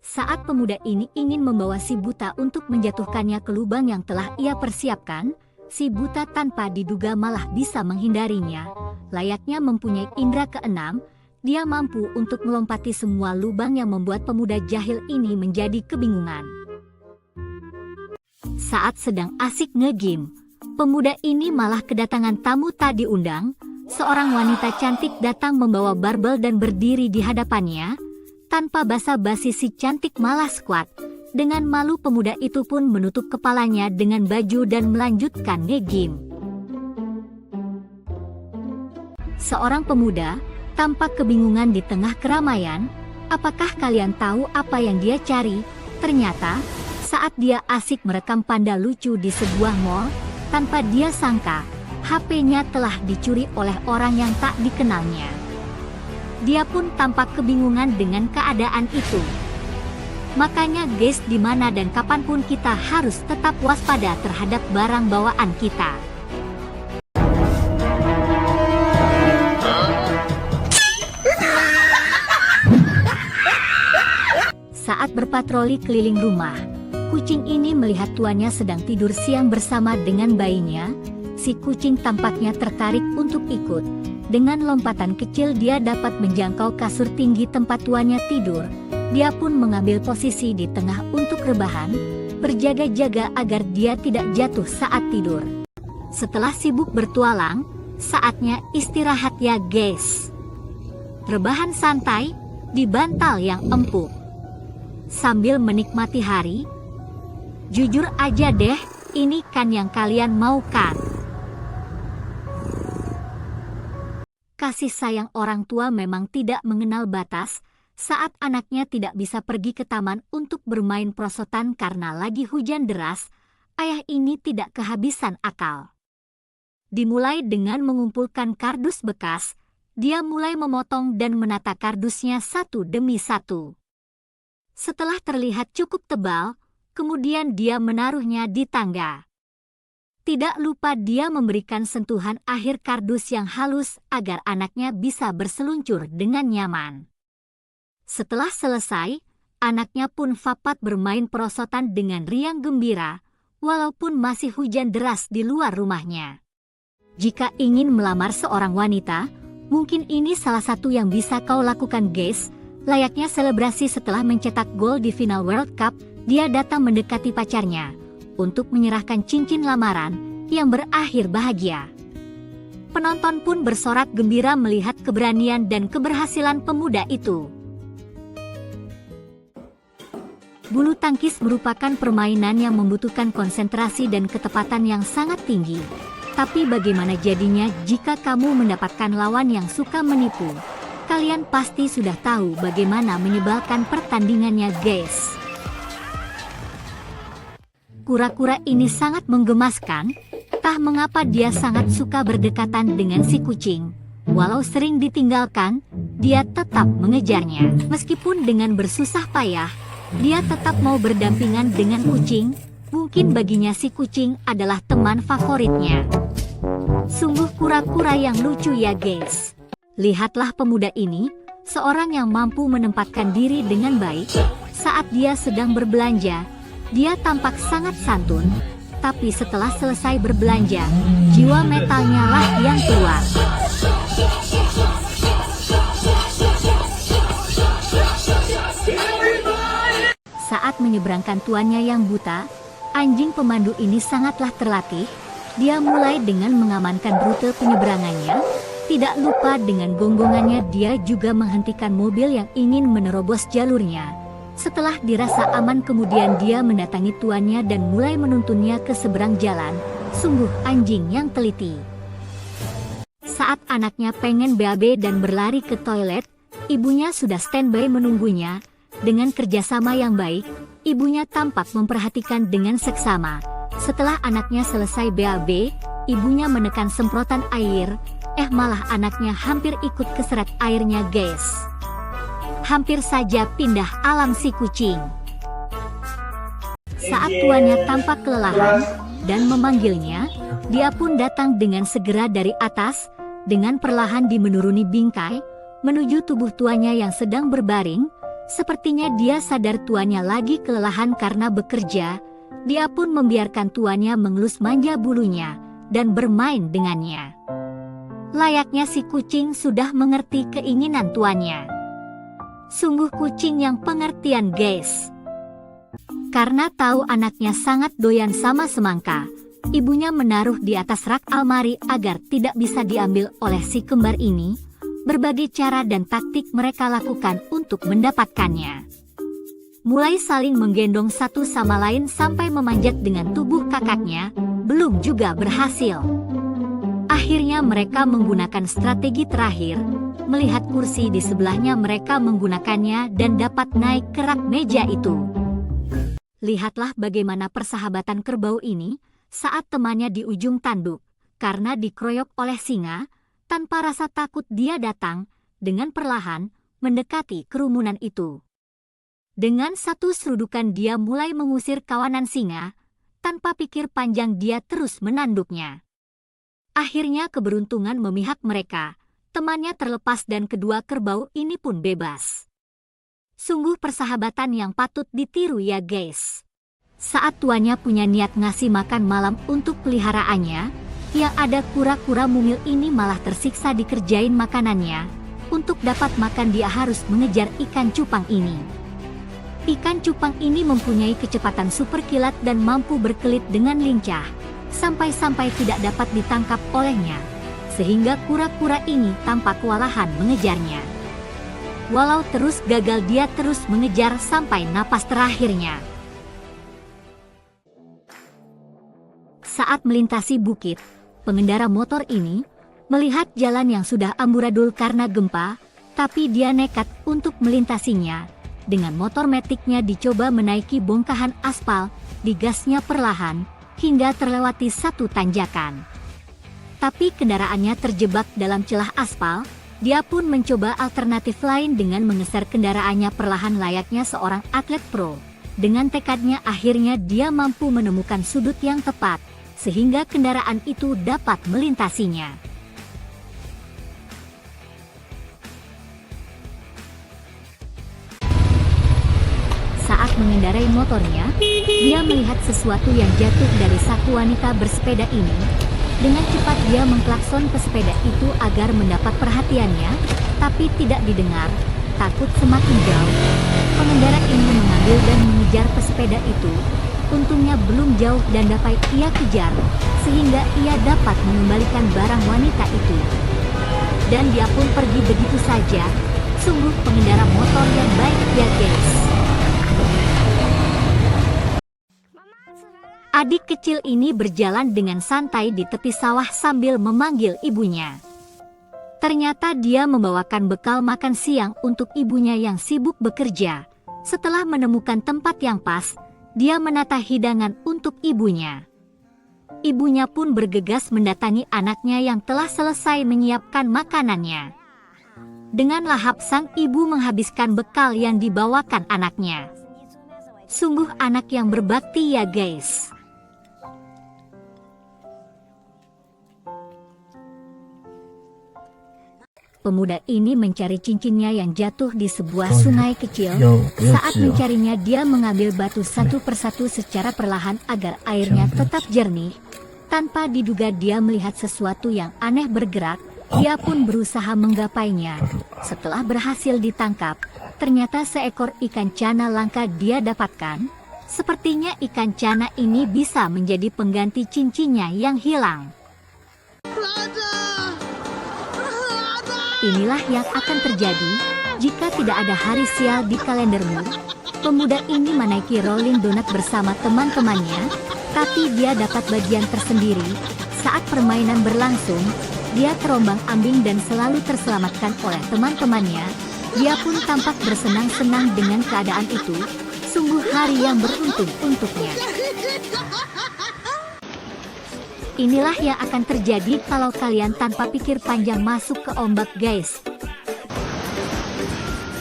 Saat pemuda ini ingin membawa si buta untuk menjatuhkannya ke lubang yang telah ia persiapkan, si buta tanpa diduga malah bisa menghindarinya. Layaknya mempunyai indera keenam, dia mampu untuk melompati semua lubang yang membuat pemuda jahil ini menjadi kebingungan. Saat sedang asik nge-game, pemuda ini malah kedatangan tamu tak diundang. Seorang wanita cantik datang membawa barbel dan berdiri di hadapannya. Tanpa basa-basi si cantik malah squat. Dengan malu pemuda itu pun menutup kepalanya dengan baju dan melanjutkan nge-game. Seorang pemuda tampak kebingungan di tengah keramaian. Apakah kalian tahu apa yang dia cari? Ternyata, saat Saat dia asik merekam panda lucu di sebuah mall, tanpa dia sangka, HP-nya telah dicuri oleh orang yang tak dikenalnya. Dia pun tampak kebingungan dengan keadaan itu. Makanya guys, di mana dan kapanpun kita harus tetap waspada terhadap barang bawaan kita. Saat berpatroli keliling rumah, kucing ini melihat tuannya sedang tidur siang bersama dengan bayinya. Si kucing tampaknya tertarik untuk ikut. Dengan lompatan kecil dia dapat menjangkau kasur tinggi tempat tuannya tidur. Dia pun mengambil posisi di tengah untuk rebahan, berjaga-jaga agar dia tidak jatuh saat tidur. Setelah sibuk bertualang, saatnya istirahat ya guys. Rebahan santai, di bantal yang empuk. Sambil menikmati hari, jujur aja deh, ini kan yang kalian mau kan? Kasih sayang orang tua memang tidak mengenal batas. Saat anaknya tidak bisa pergi ke taman untuk bermain prosotan karena lagi hujan deras, ayah ini tidak kehabisan akal. Dimulai dengan mengumpulkan kardus bekas, dia mulai memotong dan menata kardusnya satu demi satu. Setelah terlihat cukup tebal, kemudian dia menaruhnya di tangga. Tidak lupa dia memberikan sentuhan akhir kardus yang halus agar anaknya bisa berseluncur dengan nyaman. Setelah selesai, anaknya pun vapat bermain perosotan dengan riang gembira, walaupun masih hujan deras di luar rumahnya. Jika ingin melamar seorang wanita, mungkin ini salah satu yang bisa kau lakukan guys. Layaknya selebrasi setelah mencetak gol di final World Cup, dia datang mendekati pacarnya untuk menyerahkan cincin lamaran yang berakhir bahagia. Penonton pun bersorak gembira melihat keberanian dan keberhasilan pemuda itu. Bulu tangkis merupakan permainan yang membutuhkan konsentrasi dan ketepatan yang sangat tinggi. Tapi bagaimana jadinya jika kamu mendapatkan lawan yang suka menipu? Kalian pasti sudah tahu bagaimana menyebalkan pertandingannya guys. Kura-kura ini sangat menggemaskan, entah mengapa dia sangat suka berdekatan dengan si kucing. Walau sering ditinggalkan, dia tetap mengejarnya. Meskipun dengan bersusah payah, dia tetap mau berdampingan dengan kucing. Mungkin baginya si kucing adalah teman favoritnya. Sungguh kura-kura yang lucu ya guys. Lihatlah pemuda ini, seorang yang mampu menempatkan diri dengan baik. Saat dia sedang berbelanja, dia tampak sangat santun. Tapi setelah selesai berbelanja, jiwa metalnya lah yang keluar. Saat menyeberangkan tuannya yang buta, anjing pemandu ini sangatlah terlatih. Dia mulai dengan mengamankan rute penyeberangannya. Tidak lupa dengan gonggongannya dia juga menghentikan mobil yang ingin menerobos jalurnya. Setelah dirasa aman kemudian dia mendatangi tuannya dan mulai menuntunnya ke seberang jalan. Sungguh anjing yang teliti. Saat anaknya pengen BAB dan berlari ke toilet, ibunya sudah standby menunggunya. Dengan kerjasama yang baik, ibunya tampak memperhatikan dengan seksama. Setelah anaknya selesai BAB, ibunya menekan semprotan air. Malah anaknya hampir ikut keseret airnya guys. Hampir saja pindah alam si kucing. Saat tuannya tampak kelelahan dan memanggilnya, dia pun datang dengan segera dari atas. Dengan perlahan dimenuruni bingkai, menuju tubuh tuannya yang sedang berbaring. Sepertinya dia sadar tuannya lagi kelelahan karena bekerja. Dia pun membiarkan tuannya mengelus manja bulunya dan bermain dengannya. Layaknya si kucing sudah mengerti keinginan tuannya. Sungguh kucing yang pengertian guys. Karena tahu anaknya sangat doyan sama semangka, ibunya menaruh di atas rak almari agar tidak bisa diambil oleh si kembar ini. Berbagai cara dan taktik mereka lakukan untuk mendapatkannya. Mulai saling menggendong satu sama lain sampai memanjat dengan tubuh kakaknya, belum juga berhasil. Akhirnya mereka menggunakan strategi terakhir, melihat kursi di sebelahnya mereka menggunakannya dan dapat naik ke rak meja itu. lihatlah bagaimana persahabatan kerbau ini saat temannya di ujung tanduk. Karena dikeroyok oleh singa, tanpa rasa takut dia datang, dengan perlahan, mendekati kerumunan itu. Dengan satu serudukan dia mulai mengusir kawanan singa, tanpa pikir panjang dia terus menanduknya. Akhirnya keberuntungan memihak mereka, temannya terlepas dan kedua kerbau ini pun bebas. Sungguh persahabatan yang patut ditiru ya guys. Saat tuannya punya niat ngasih makan malam untuk peliharaannya, yang ada kura-kura mungil ini malah tersiksa dikerjain makanannya. Untuk dapat makan dia harus mengejar ikan cupang ini. Ikan cupang ini mempunyai kecepatan super kilat dan mampu berkelit dengan lincah, sampai-sampai tidak dapat ditangkap olehnya, sehingga kura-kura ini tampak kewalahan mengejarnya. Walau terus gagal dia terus mengejar sampai napas terakhirnya. Saat melintasi bukit, pengendara motor ini melihat jalan yang sudah amburadul karena gempa, tapi dia nekat untuk melintasinya. Dengan motor metiknya dicoba menaiki bongkahan aspal, digasnya perlahan, hingga terlewati satu tanjakan. Tapi kendaraannya terjebak dalam celah aspal, dia pun mencoba alternatif lain dengan mengeser kendaraannya perlahan layaknya seorang atlet pro. Dengan tekadnya akhirnya dia mampu menemukan sudut yang tepat, sehingga kendaraan itu dapat melintasinya. Saat mengendarai motornya, dia melihat sesuatu yang jatuh dari satu wanita bersepeda ini. Dengan cepat dia mengklakson pesepeda itu agar mendapat perhatiannya, tapi tidak didengar. Takut semakin jauh, pengendara ini mengambil dan mengejar pesepeda itu. Untungnya belum jauh dan dapat ia kejar, sehingga ia dapat mengembalikan barang wanita itu. Dan dia pun pergi begitu saja. Sungguh pengendara motor yang baik ya guys. Adik kecil ini berjalan dengan santai di tepi sawah sambil memanggil ibunya. Ternyata dia membawakan bekal makan siang untuk ibunya yang sibuk bekerja. Setelah menemukan tempat yang pas, dia menata hidangan untuk ibunya. Ibunya pun bergegas mendatangi anaknya yang telah selesai menyiapkan makanannya. Dengan lahap sang ibu menghabiskan bekal yang dibawakan anaknya. Sungguh anak yang berbakti ya guys. Pemuda ini mencari cincinnya yang jatuh di sebuah sungai kecil. Saat mencarinya dia mengambil batu satu persatu secara perlahan agar airnya tetap jernih. Tanpa diduga dia melihat sesuatu yang aneh bergerak. Dia pun berusaha menggapainya. Setelah berhasil ditangkap, ternyata seekor ikan cana langka dia dapatkan. Sepertinya ikan cana ini bisa menjadi pengganti cincinnya yang hilang. Inilah yang akan terjadi jika tidak ada hari sial di kalendermu. Pemuda ini menaiki rolling donat bersama teman-temannya, tapi dia dapat bagian tersendiri. Saat permainan berlangsung, dia terombang-ambing dan selalu terselamatkan oleh teman-temannya. Dia pun tampak bersenang-senang dengan keadaan itu. Sungguh hari yang beruntung untuknya. Inilah yang akan terjadi kalau kalian tanpa pikir panjang masuk ke ombak guys.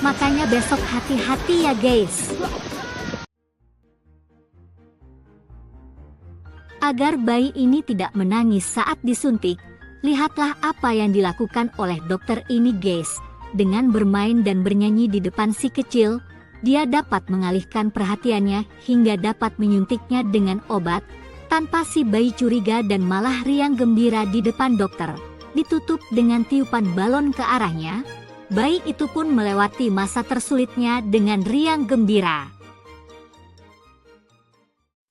Makanya besok hati-hati ya guys. Agar bayi ini tidak menangis saat disuntik, lihatlah apa yang dilakukan oleh dokter ini guys. Dengan bermain dan bernyanyi di depan si kecil, dia dapat mengalihkan perhatiannya hingga dapat menyuntiknya dengan obat. Tanpa si bayi curiga dan malah riang gembira di depan dokter, ditutup dengan tiupan balon ke arahnya, bayi itu pun melewati masa tersulitnya dengan riang gembira.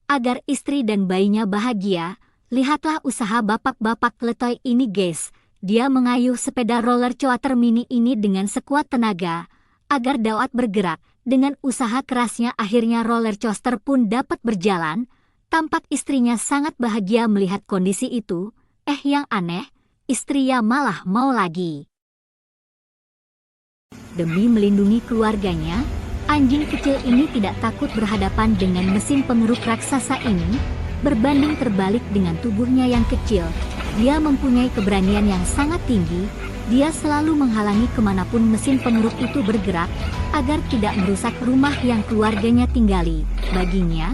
Agar istri dan bayinya bahagia, lihatlah usaha bapak-bapak letoy ini guys. Dia mengayuh sepeda roller coaster mini ini dengan sekuat tenaga, agar dapat bergerak. Dengan usaha kerasnya akhirnya roller coaster pun dapat berjalan. Tampak istrinya sangat bahagia melihat kondisi itu. Yang aneh, istrinya malah mau lagi. Demi melindungi keluarganya, Anjing kecil ini tidak takut berhadapan dengan mesin pengeruk raksasa ini. Berbanding terbalik dengan tubuhnya yang kecil, dia mempunyai keberanian yang sangat tinggi. Dia selalu menghalangi kemanapun mesin pengeruk itu bergerak, agar tidak merusak rumah yang keluarganya tinggali. Baginya,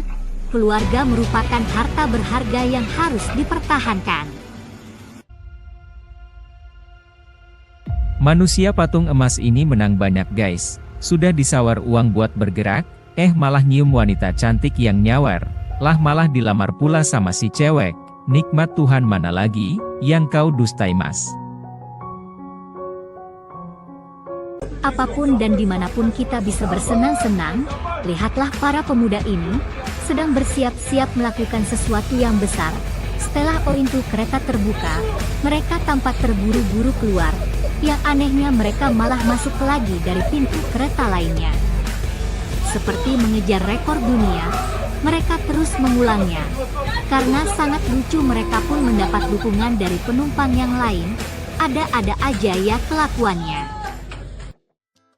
keluarga merupakan harta berharga yang harus dipertahankan. Manusia patung emas ini menang banyak guys. Sudah disawar uang buat bergerak, malah nyium wanita cantik yang nyawar. Lah malah dilamar pula sama si cewek. Nikmat Tuhan mana lagi, yang kau dustai mas. Apapun dan dimanapun kita bisa bersenang-senang, lihatlah para pemuda ini, sedang bersiap-siap melakukan sesuatu yang besar. Setelah pintu kereta terbuka, mereka tampak terburu-buru keluar. Yang anehnya mereka malah masuk lagi dari pintu kereta lainnya. Seperti mengejar rekor dunia, mereka terus mengulangnya. Karena sangat lucu mereka pun mendapat dukungan dari penumpang yang lain, ada-ada aja ya kelakuannya.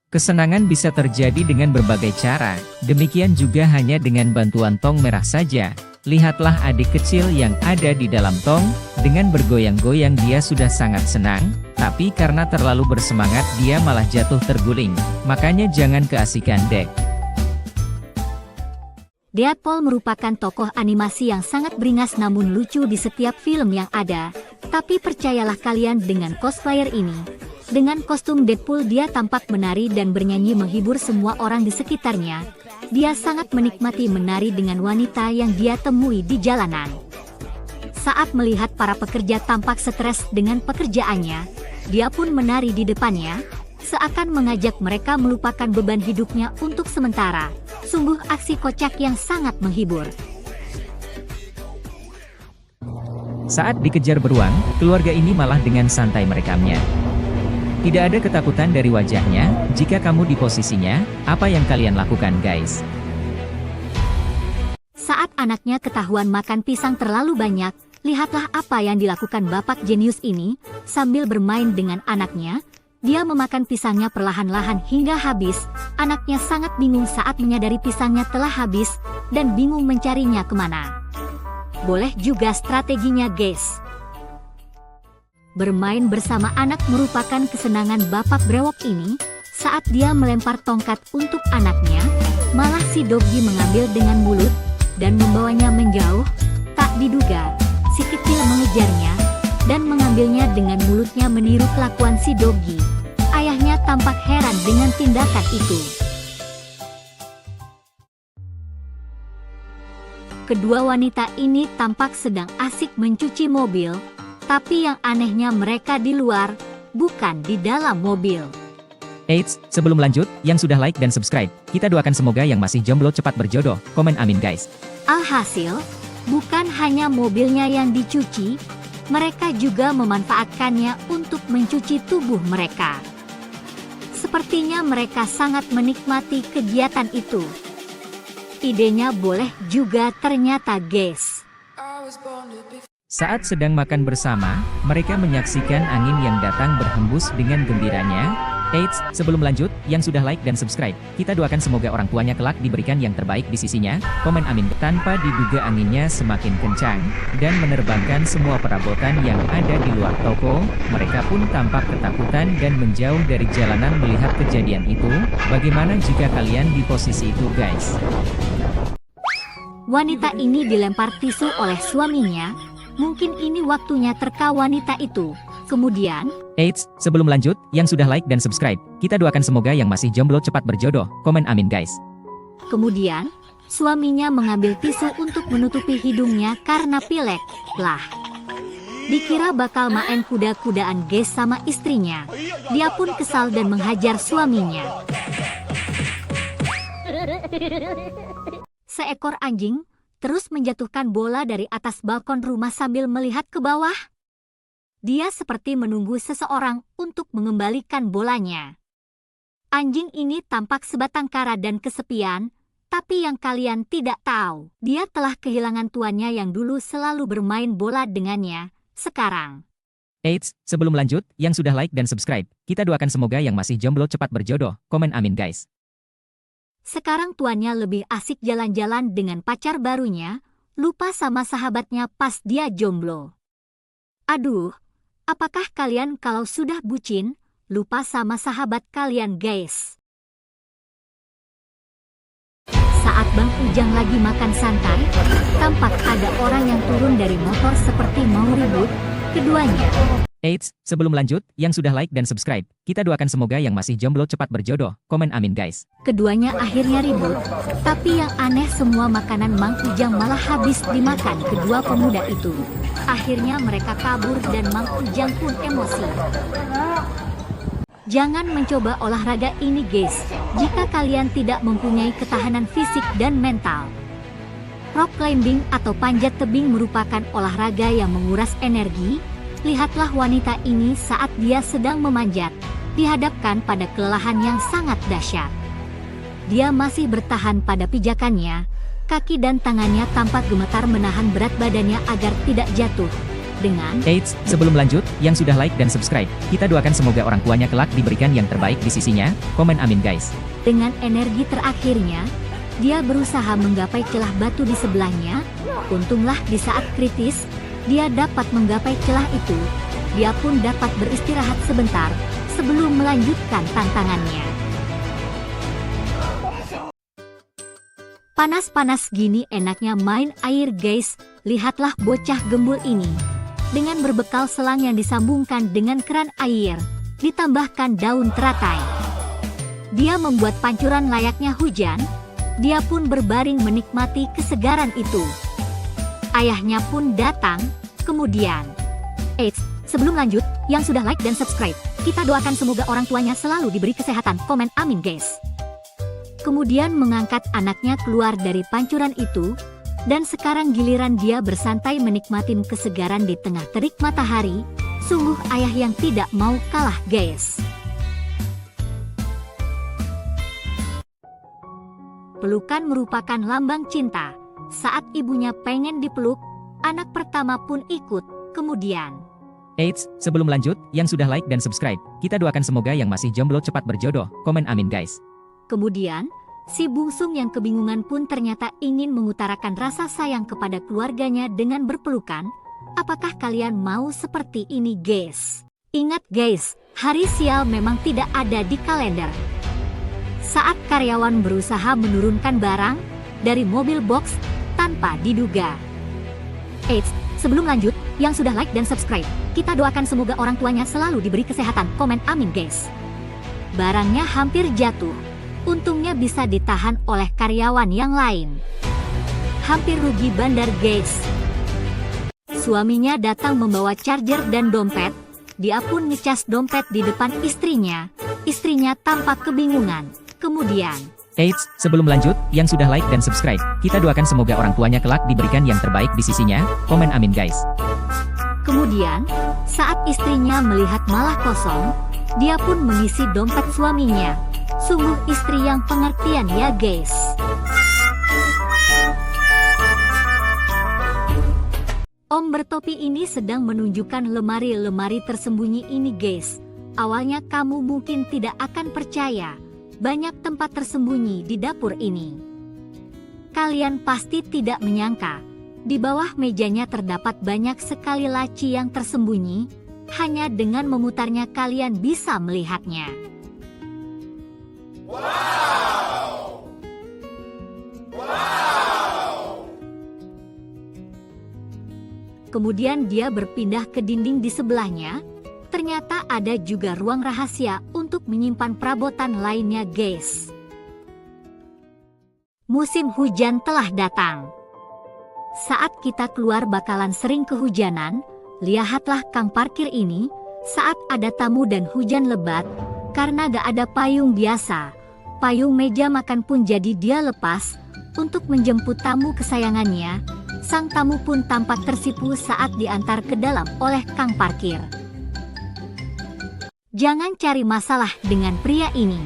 Kesenangan bisa terjadi dengan berbagai cara, demikian juga hanya dengan bantuan tong merah saja. Lihatlah adik kecil yang ada di dalam tong, dengan bergoyang-goyang dia sudah sangat senang, tapi karena terlalu bersemangat dia malah jatuh terguling, makanya jangan keasikan dek. Deadpool merupakan tokoh animasi yang sangat beringas namun lucu di setiap film yang ada, tapi percayalah kalian dengan cosplayer ini. Dengan kostum Deadpool dia tampak menari dan bernyanyi menghibur semua orang di sekitarnya. Dia sangat menikmati menari dengan wanita yang dia temui di jalanan. Saat melihat para pekerja tampak stres dengan pekerjaannya, dia pun menari di depannya, seakan mengajak mereka melupakan beban hidupnya untuk sementara. Sungguh aksi kocak yang sangat menghibur. Saat dikejar beruang, keluarga ini malah dengan santai merekamnya. Tidak ada ketakutan dari wajahnya. Jika kamu di posisinya, apa yang kalian lakukan guys? Saat anaknya ketahuan makan pisang terlalu banyak, lihatlah apa yang dilakukan bapak jenius ini. Sambil bermain dengan anaknya, dia memakan pisangnya perlahan-lahan hingga habis. Anaknya sangat bingung saat menyadari pisangnya telah habis, dan bingung mencarinya kemana. Boleh juga strateginya guys. Bermain bersama anak merupakan kesenangan bapak brewok ini. Saat dia melempar tongkat untuk anaknya, malah si Doggy mengambil dengan mulut, dan membawanya menjauh. Tak diduga, si kecil mengejarnya, dan mengambilnya dengan mulutnya meniru kelakuan si Doggy. Ayahnya tampak heran dengan tindakan itu. Kedua wanita ini tampak sedang asik mencuci mobil, tapi yang anehnya mereka di luar, bukan di dalam mobil. Eits, sebelum lanjut, yang sudah like dan subscribe, kita doakan semoga yang masih jomblo cepat berjodoh, komen amin guys. Alhasil, bukan hanya mobilnya yang dicuci, mereka juga memanfaatkannya untuk mencuci tubuh mereka. Sepertinya mereka sangat menikmati kegiatan itu. Idenya boleh juga ternyata guys. Saat sedang makan bersama, mereka menyaksikan angin yang datang berhembus dengan gembiranya. Eits, sebelum lanjut, yang sudah like dan subscribe, kita doakan semoga orang tuanya kelak diberikan yang terbaik di sisinya, komen amin. Tanpa diduga anginnya semakin kencang, dan menerbangkan semua perabotan yang ada di luar toko. Mereka pun tampak ketakutan dan menjauh dari jalanan melihat kejadian itu. Bagaimana jika kalian di posisi itu guys? Wanita ini dilempar tisu oleh suaminya. Mungkin ini waktunya terka wanita itu. Kemudian, Eits, sebelum lanjut, yang sudah like dan subscribe, kita doakan semoga yang masih jomblo cepat berjodoh, komen amin guys. Kemudian, suaminya mengambil tisu untuk menutupi hidungnya karena pilek. Lah, dikira bakal main kuda-kudaan guys sama istrinya. Dia pun kesal dan menghajar suaminya. Seekor anjing terus menjatuhkan bola dari atas balkon rumah sambil melihat ke bawah. Dia seperti menunggu seseorang untuk mengembalikan bolanya. Anjing ini tampak sebatang kara dan kesepian, tapi yang kalian tidak tahu, dia telah kehilangan tuannya yang dulu selalu bermain bola dengannya, sekarang. Eits, sebelum lanjut, yang sudah like dan subscribe, kita doakan semoga yang masih jomblo cepat berjodoh, komen amin guys. Sekarang tuannya lebih asik jalan-jalan dengan pacar barunya, lupa sama sahabatnya pas dia jomblo. Aduh, apakah kalian kalau sudah bucin, lupa sama sahabat kalian guys? Saat Bang Ujang lagi makan santai, tampak ada orang yang turun dari motor seperti mau ribut. Keduanya. Eits, sebelum lanjut, yang sudah like dan subscribe, kita doakan semoga yang masih jomblo cepat berjodoh. Komen amin guys. Keduanya akhirnya ribut, tapi yang aneh semua makanan Mang Ujang malah habis dimakan kedua pemuda itu. Akhirnya mereka kabur dan Mang Ujang pun emosi. Jangan mencoba olahraga ini guys, jika kalian tidak mempunyai ketahanan fisik dan mental. Rock climbing atau panjat tebing merupakan olahraga yang menguras energi. Lihatlah wanita ini saat dia sedang memanjat, dihadapkan pada kelelahan yang sangat dahsyat. Dia masih bertahan pada pijakannya, kaki dan tangannya tampak gemetar menahan berat badannya agar tidak jatuh. Dengan Eits, sebelum lanjut, yang sudah like dan subscribe, kita doakan semoga orang tuanya kelak diberikan yang terbaik di sisinya. Komen amin guys. Dengan energi terakhirnya, dia berusaha menggapai celah batu di sebelahnya. Untunglah di saat kritis, dia dapat menggapai celah itu. Dia pun dapat beristirahat sebentar sebelum melanjutkan tantangannya. Panas-panas gini enaknya main air guys. Lihatlah bocah gembul ini. Dengan berbekal selang yang disambungkan dengan keran air, ditambahkan daun teratai. Dia membuat pancuran layaknya hujan. Dia pun berbaring menikmati kesegaran itu. Ayahnya pun datang, kemudian. Eits, sebelum lanjut, yang sudah like dan subscribe, kita doakan semoga orang tuanya selalu diberi kesehatan. Komen amin guys. Kemudian mengangkat anaknya keluar dari pancuran itu, dan sekarang giliran dia bersantai menikmati kesegaran di tengah terik matahari. Sungguh ayah yang tidak mau kalah guys. Pelukan merupakan lambang cinta. Saat ibunya pengen dipeluk, anak pertama pun ikut. Kemudian Eits, sebelum lanjut, yang sudah like dan subscribe, kita doakan semoga yang masih jomblo cepat berjodoh. Komen amin guys. Kemudian si bungsung yang kebingungan pun ternyata ingin mengutarakan rasa sayang kepada keluarganya dengan berpelukan. Apakah kalian mau seperti ini guys? Ingat guys, hari sial memang tidak ada di kalender. Saat karyawan berusaha menurunkan barang dari mobil box tanpa diduga. Eits, sebelum lanjut, yang sudah like dan subscribe, kita doakan semoga orang tuanya selalu diberi kesehatan. Komen amin guys. Barangnya hampir jatuh. Untungnya bisa ditahan oleh karyawan yang lain. Hampir rugi bandar guys. Suaminya datang membawa charger dan dompet. Dia pun ngecas dompet di depan istrinya. Istrinya tampak kebingungan. Kemudian Eits, sebelum lanjut, yang sudah like dan subscribe, kita doakan semoga orang tuanya kelak diberikan yang terbaik di sisinya. Komen amin guys. Kemudian, saat istrinya melihat malah kosong, dia pun mengisi dompet suaminya. Sungguh istri yang pengertian ya guys. Om bertopi ini sedang menunjukkan lemari-lemari tersembunyi ini guys. Awalnya kamu mungkin tidak akan percaya, banyak tempat tersembunyi di dapur ini. Kalian pasti tidak menyangka, di bawah mejanya terdapat banyak sekali laci yang tersembunyi. Hanya dengan memutarnya kalian bisa melihatnya. Wow! Wow! Kemudian dia berpindah ke dinding di sebelahnya. Ternyata ada juga ruang rahasia untuk menyimpan perabotan lainnya guys. Musim hujan telah datang. Saat kita keluar bakalan sering kehujanan. Lihatlah kang parkir ini, saat ada tamu dan hujan lebat, karena gak ada payung biasa, payung meja makan pun jadi dia lepas, untuk menjemput tamu kesayangannya. Sang tamu pun tampak tersipu saat diantar ke dalam oleh kang parkir. Jangan cari masalah dengan pria ini.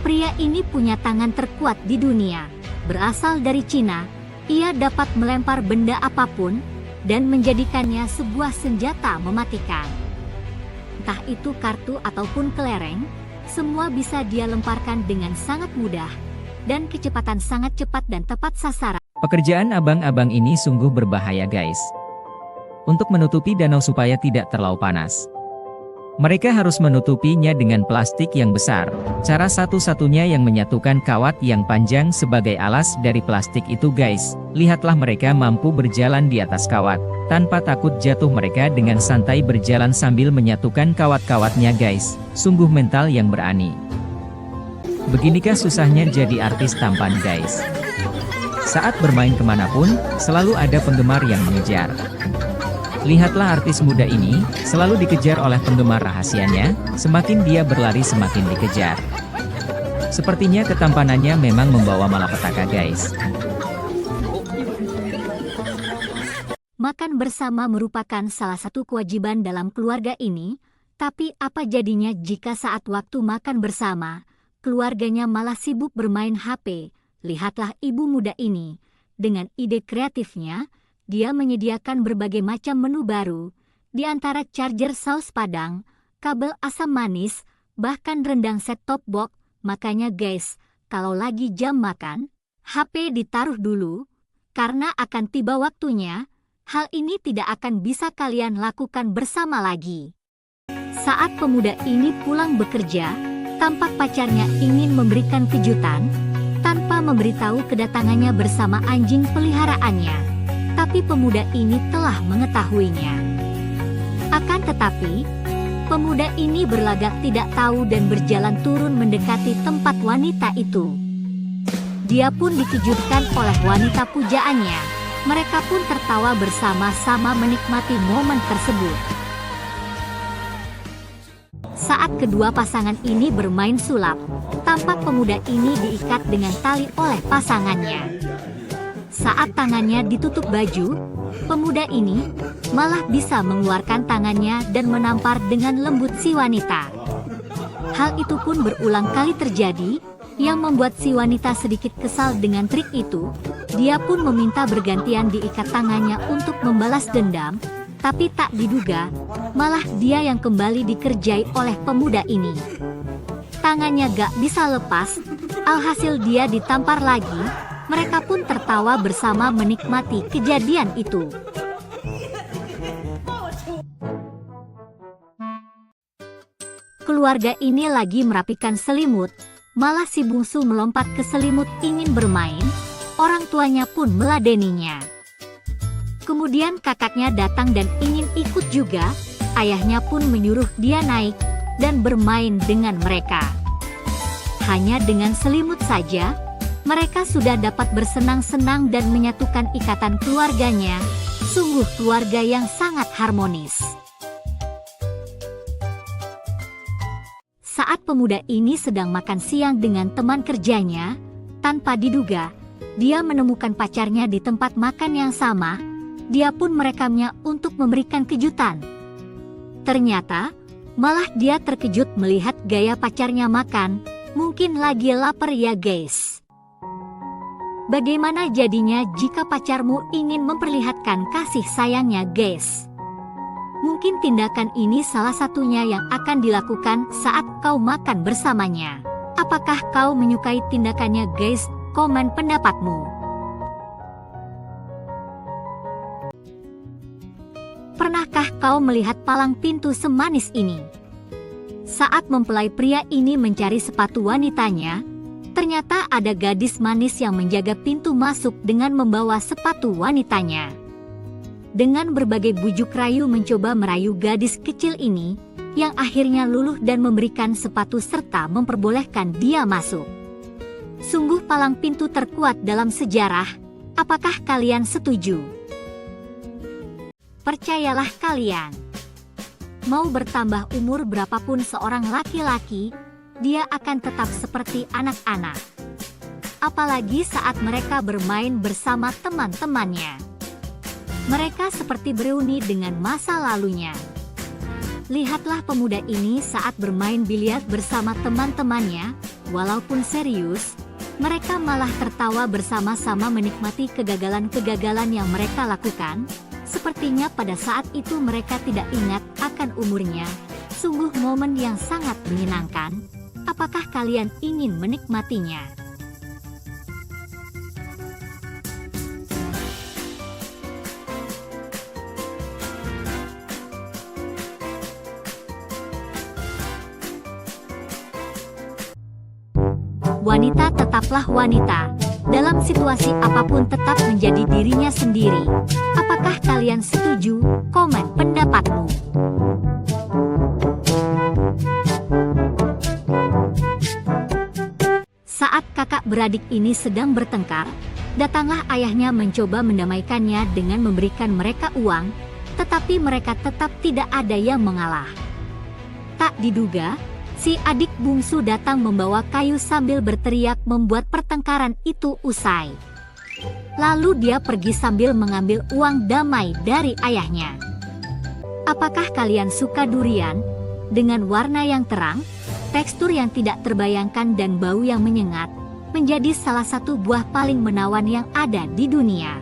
Pria ini punya tangan terkuat di dunia, berasal dari Cina. Ia dapat melempar benda apapun, dan menjadikannya sebuah senjata mematikan. Entah itu kartu ataupun kelereng, semua bisa dia lemparkan dengan sangat mudah. dan kecepatan sangat cepat dan tepat sasaran. Pekerjaan abang-abang ini sungguh berbahaya guys. Untuk menutupi danau supaya tidak terlalu panas, mereka harus menutupinya dengan plastik yang besar. Cara satu-satunya yang menyatukan kawat yang panjang sebagai alas dari plastik itu guys. Lihatlah mereka mampu berjalan di atas kawat. Tanpa takut jatuh mereka dengan santai berjalan sambil menyatukan kawat-kawatnya guys. Sungguh mental yang berani. Beginikah susahnya jadi artis tampan guys. Saat bermain kemanapun, selalu ada penggemar yang mengejar. Lihatlah artis muda ini, selalu dikejar oleh penggemar rahasianya, semakin dia berlari semakin dikejar. Sepertinya ketampanannya memang membawa malapetaka guys. Makan bersama merupakan salah satu kewajiban dalam keluarga ini, tapi apa jadinya jika saat waktu makan bersama, keluarganya malah sibuk bermain HP? Lihatlah ibu muda ini, dengan ide kreatifnya, dia menyediakan berbagai macam menu baru, di antara charger saus padang, kabel asam manis, bahkan rendang set-top box. Makanya guys, kalau lagi jam makan, HP ditaruh dulu, karena akan tiba waktunya, hal ini tidak akan bisa kalian lakukan bersama lagi. Saat pemuda ini pulang bekerja, tampak pacarnya ingin memberikan kejutan, tanpa memberitahu kedatangannya bersama anjing peliharaannya. Tapi pemuda ini telah mengetahuinya. Akan tetapi, pemuda ini berlagak tidak tahu dan berjalan turun mendekati tempat wanita itu. Dia pun dikejutkan oleh wanita pujaannya. Mereka pun tertawa bersama-sama menikmati momen tersebut. Saat kedua pasangan ini bermain sulap, tampak pemuda ini diikat dengan tali oleh pasangannya. Saat tangannya ditutup baju, pemuda ini malah bisa mengeluarkan tangannya dan menampar dengan lembut si wanita. Hal itu pun berulang kali terjadi, yang membuat si wanita sedikit kesal dengan trik itu. Dia pun meminta bergantian diikat tangannya untuk membalas dendam, tapi tak diduga, malah dia yang kembali dikerjai oleh pemuda ini. Tangannya gak bisa lepas, alhasil dia ditampar lagi. Mereka pun tertawa bersama menikmati kejadian itu. Keluarga ini lagi merapikan selimut, malah si bungsu melompat ke selimut ingin bermain, orang tuanya pun meladeninya. Kemudian kakaknya datang dan ingin ikut juga, ayahnya pun menyuruh dia naik dan bermain dengan mereka. Hanya dengan selimut saja, mereka sudah dapat bersenang-senang dan menyatukan ikatan keluarganya. Sungguh keluarga yang sangat harmonis. Saat pemuda ini sedang makan siang dengan teman kerjanya, tanpa diduga, dia menemukan pacarnya di tempat makan yang sama. Dia pun merekamnya untuk memberikan kejutan. Ternyata, malah dia terkejut melihat gaya pacarnya makan. Mungkin lagi lapar ya guys. Bagaimana jadinya jika pacarmu ingin memperlihatkan kasih sayangnya guys? Mungkin tindakan ini salah satunya yang akan dilakukan saat kau makan bersamanya. Apakah kau menyukai tindakannya guys? Komen pendapatmu. Pernahkah kau melihat palang pintu semanis ini? Saat mempelai pria ini mencari sepatu wanitanya, ternyata ada gadis manis yang menjaga pintu masuk dengan membawa sepatu wanitanya. Dengan berbagai bujuk rayu mencoba merayu gadis kecil ini, yang akhirnya luluh dan memberikan sepatu serta memperbolehkan dia masuk. Sungguh palang pintu terkuat dalam sejarah. Apakah kalian setuju? Percayalah kalian, mau bertambah umur berapapun seorang laki-laki, dia akan tetap seperti anak-anak. Apalagi saat mereka bermain bersama teman-temannya. Mereka seperti bereuni dengan masa lalunya. Lihatlah pemuda ini saat bermain biliar bersama teman-temannya, walaupun serius, mereka malah tertawa bersama-sama menikmati kegagalan-kegagalan yang mereka lakukan. Sepertinya pada saat itu mereka tidak ingat akan umurnya. Sungguh momen yang sangat menyenangkan. Apakah kalian ingin menikmatinya? Wanita tetaplah wanita. Dalam situasi apapun tetap menjadi dirinya sendiri. Apakah kalian setuju? Komen pendapatmu. Saat kakak beradik ini sedang bertengkar, datanglah ayahnya mencoba mendamaikannya dengan memberikan mereka uang, tetapi mereka tetap tidak ada yang mengalah. Tak diduga, si adik bungsu datang membawa kayu sambil berteriak membuat pertengkaran itu usai. Lalu dia pergi sambil mengambil uang damai dari ayahnya. Apakah kalian suka durian? Dengan warna yang terang, tekstur yang tidak terbayangkan dan bau yang menyengat, menjadi salah satu buah paling menawan yang ada di dunia.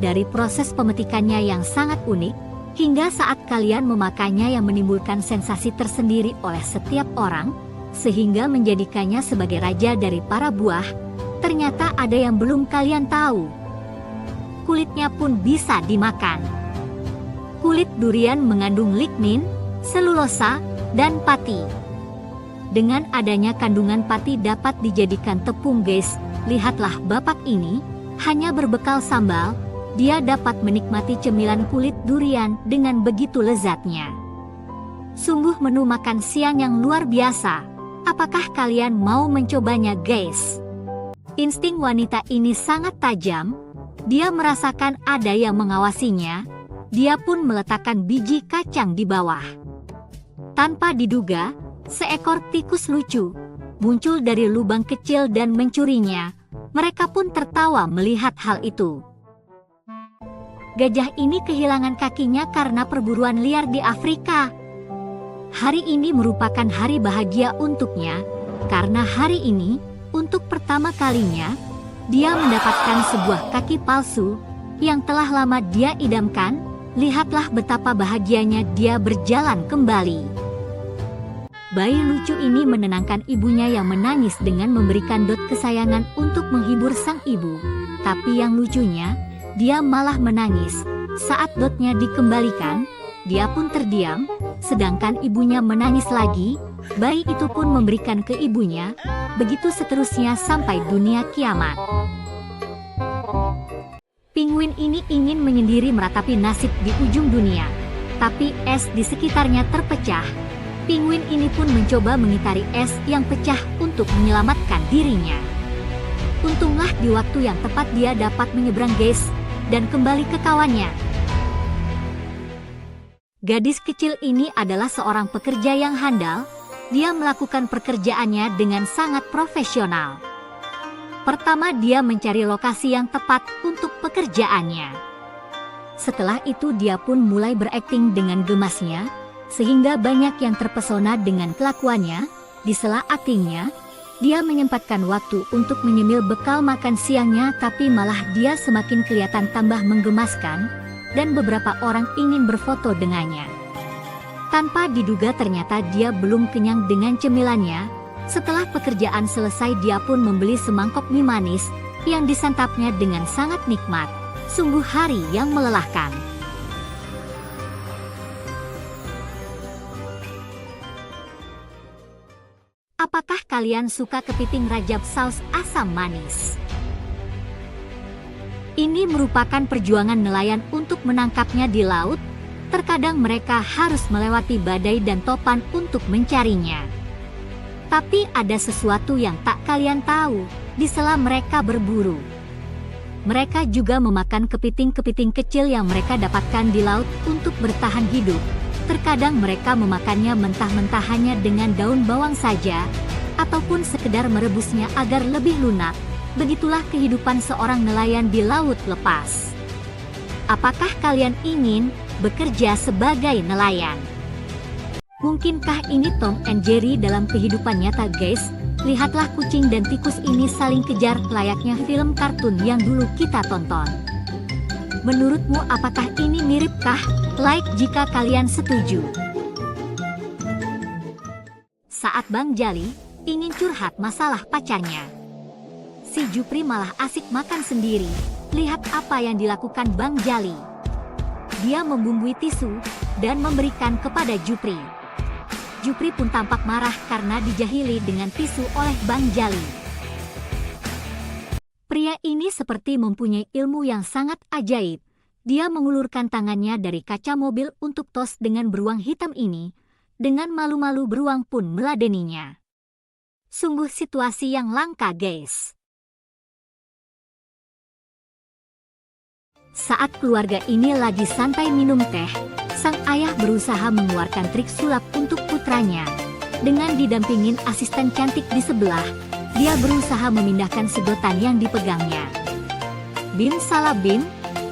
Dari proses pemetikannya yang sangat unik, hingga saat kalian memakannya yang menimbulkan sensasi tersendiri oleh setiap orang, sehingga menjadikannya sebagai raja dari para buah, ternyata ada yang belum kalian tahu. Kulitnya pun bisa dimakan. Kulit durian mengandung lignin, selulosa, dan pati. Dengan adanya kandungan pati dapat dijadikan tepung guys, lihatlah bapak ini, hanya berbekal sambal, dia dapat menikmati cemilan kulit durian dengan begitu lezatnya. Sungguh menu makan siang yang luar biasa. Apakah kalian mau mencobanya guys? Insting wanita ini sangat tajam. Dia merasakan ada yang mengawasinya. Dia pun meletakkan biji kacang di bawah. Tanpa diduga, seekor tikus lucu muncul dari lubang kecil dan mencurinya. Mereka pun tertawa melihat hal itu. Gajah ini kehilangan kakinya karena perburuan liar di Afrika. Hari ini merupakan hari bahagia untuknya, karena hari ini, untuk pertama kalinya, dia mendapatkan sebuah kaki palsu, yang telah lama dia idamkan. Lihatlah betapa bahagianya dia berjalan kembali. Bayi lucu ini menenangkan ibunya yang menangis dengan memberikan dot kesayangan untuk menghibur sang ibu. Tapi yang lucunya, dia malah menangis. Saat dotnya dikembalikan, dia pun terdiam, sedangkan ibunya menangis lagi. Bayi itu pun memberikan ke ibunya, begitu seterusnya sampai dunia kiamat. Penguin ini ingin menyendiri meratapi nasib di ujung dunia, tapi es di sekitarnya terpecah. Penguin ini pun mencoba mengitari es yang pecah untuk menyelamatkan dirinya. Untunglah di waktu yang tepat dia dapat menyeberang guys, dan kembali ke kawannya. Gadis kecil ini adalah seorang pekerja yang handal. Dia melakukan pekerjaannya dengan sangat profesional. Pertama, dia mencari lokasi yang tepat untuk pekerjaannya. Setelah itu dia pun mulai berakting dengan gemasnya, sehingga banyak yang terpesona dengan kelakuannya. Di sela aktingnya, dia menyempatkan waktu untuk menyemil bekal makan siangnya, tapi malah dia semakin kelihatan tambah menggemaskan, dan beberapa orang ingin berfoto dengannya. Tanpa diduga ternyata dia belum kenyang dengan cemilannya. Setelah pekerjaan selesai dia pun membeli semangkok mie manis, yang disantapnya dengan sangat nikmat. Sungguh hari yang melelahkan. Apakah kalian suka kepiting rajab saus asam manis? Ini merupakan perjuangan nelayan untuk menangkapnya di laut. Terkadang mereka harus melewati badai dan topan untuk mencarinya. Tapi ada sesuatu yang tak kalian tahu, di sela mereka berburu. Mereka juga memakan kepiting-kepiting kecil yang mereka dapatkan di laut untuk bertahan hidup. Terkadang mereka memakannya mentah-mentah hanya dengan daun bawang saja, ataupun sekedar merebusnya agar lebih lunak. Begitulah kehidupan seorang nelayan di laut lepas. Apakah kalian ingin bekerja sebagai nelayan? Mungkinkah ini Tom and Jerry dalam kehidupan nyata guys? Lihatlah kucing dan tikus ini saling kejar layaknya film kartun yang dulu kita tonton. Menurutmu apakah ini miripkah? Like jika kalian setuju. Saat Bang Jali ingin curhat masalah pacarnya, si Jupri malah asik makan sendiri. Lihat apa yang dilakukan Bang Jali. Dia membumbui tisu dan memberikan kepada Jupri. Jupri pun tampak marah karena dijahili dengan tisu oleh Bang Jali. Pria ini seperti mempunyai ilmu yang sangat ajaib. Dia mengulurkan tangannya dari kaca mobil untuk tos dengan beruang hitam ini. Dengan malu-malu beruang pun meladeninya. Sungguh situasi yang langka, guys. Saat keluarga ini lagi santai minum teh, sang ayah berusaha mengeluarkan trik sulap untuk putranya. Dengan didampingin asisten cantik di sebelah, dia berusaha memindahkan sedotan yang dipegangnya. Bim salah bim,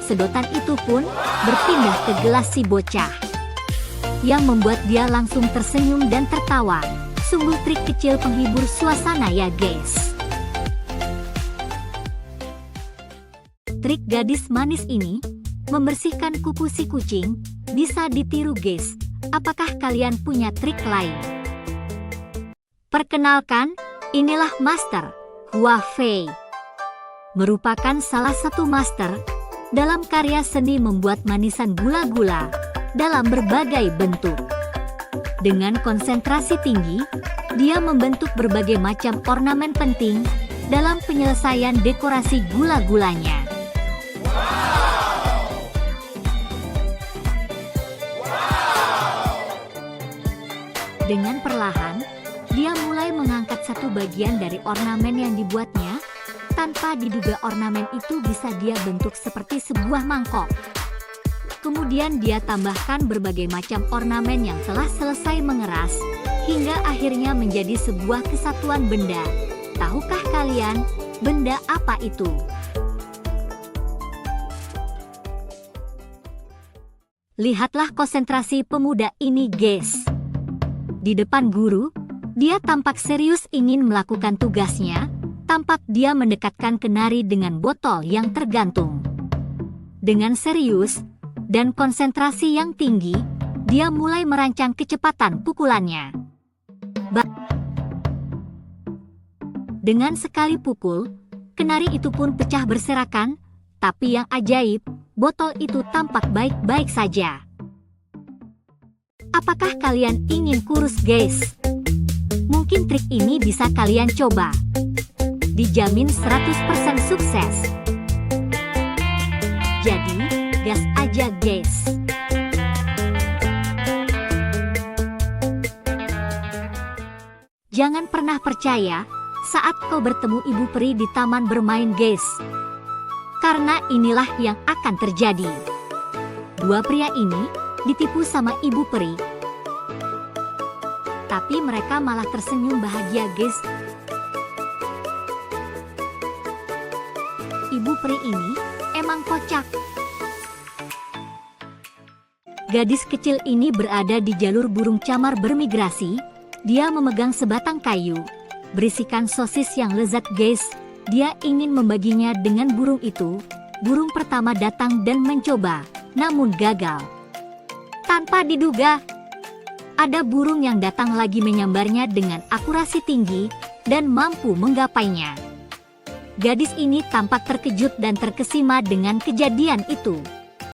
sedotan itu pun berpindah ke gelas si bocah. Yang membuat dia langsung tersenyum dan tertawa. Sungguh trik kecil penghibur suasana ya, guys. Trik gadis manis ini, membersihkan kuku si kucing, bisa ditiru, guys. Apakah kalian punya trik lain? Perkenalkan, inilah Master Hua Fei. Merupakan salah satu master dalam karya seni membuat manisan gula-gula dalam berbagai bentuk. Dengan konsentrasi tinggi, dia membentuk berbagai macam ornamen penting dalam penyelesaian dekorasi gula-gulanya. Dengan perlahan, dia mulai mengangkat satu bagian dari ornamen yang dibuatnya. Tanpa diduga ornamen itu bisa dia bentuk seperti sebuah mangkok. Kemudian dia tambahkan berbagai macam ornamen yang telah selesai mengeras, hingga akhirnya menjadi sebuah kesatuan benda. Tahukah kalian, benda apa itu? Lihatlah konsentrasi pemuda ini, guys. Di depan guru, dia tampak serius ingin melakukan tugasnya. Tampak dia mendekatkan kenari dengan botol yang tergantung. Dengan serius dan konsentrasi yang tinggi, dia mulai merancang kecepatan pukulannya. Dengan sekali pukul, kenari itu pun pecah berserakan, tapi yang ajaib, botol itu tampak baik-baik saja. Apakah kalian ingin kurus, guys? Mungkin trik ini bisa kalian coba. Dijamin 100% sukses. Jadi, gas aja, guys. Jangan pernah percaya saat kau bertemu ibu peri di taman bermain, guys. Karena inilah yang akan terjadi. Dua pria ini ditipu sama ibu peri. Tapi mereka malah tersenyum bahagia, guys. Ibu peri ini emang kocak. Gadis kecil ini berada di jalur burung camar bermigrasi. Dia memegang sebatang kayu berisikan sosis yang lezat, guys. Dia ingin membaginya dengan burung itu. Burung pertama datang dan mencoba, namun gagal. Tanpa diduga, ada burung yang datang lagi menyambarnya dengan akurasi tinggi dan mampu menggapainya. Gadis ini tampak terkejut dan terkesima dengan kejadian itu.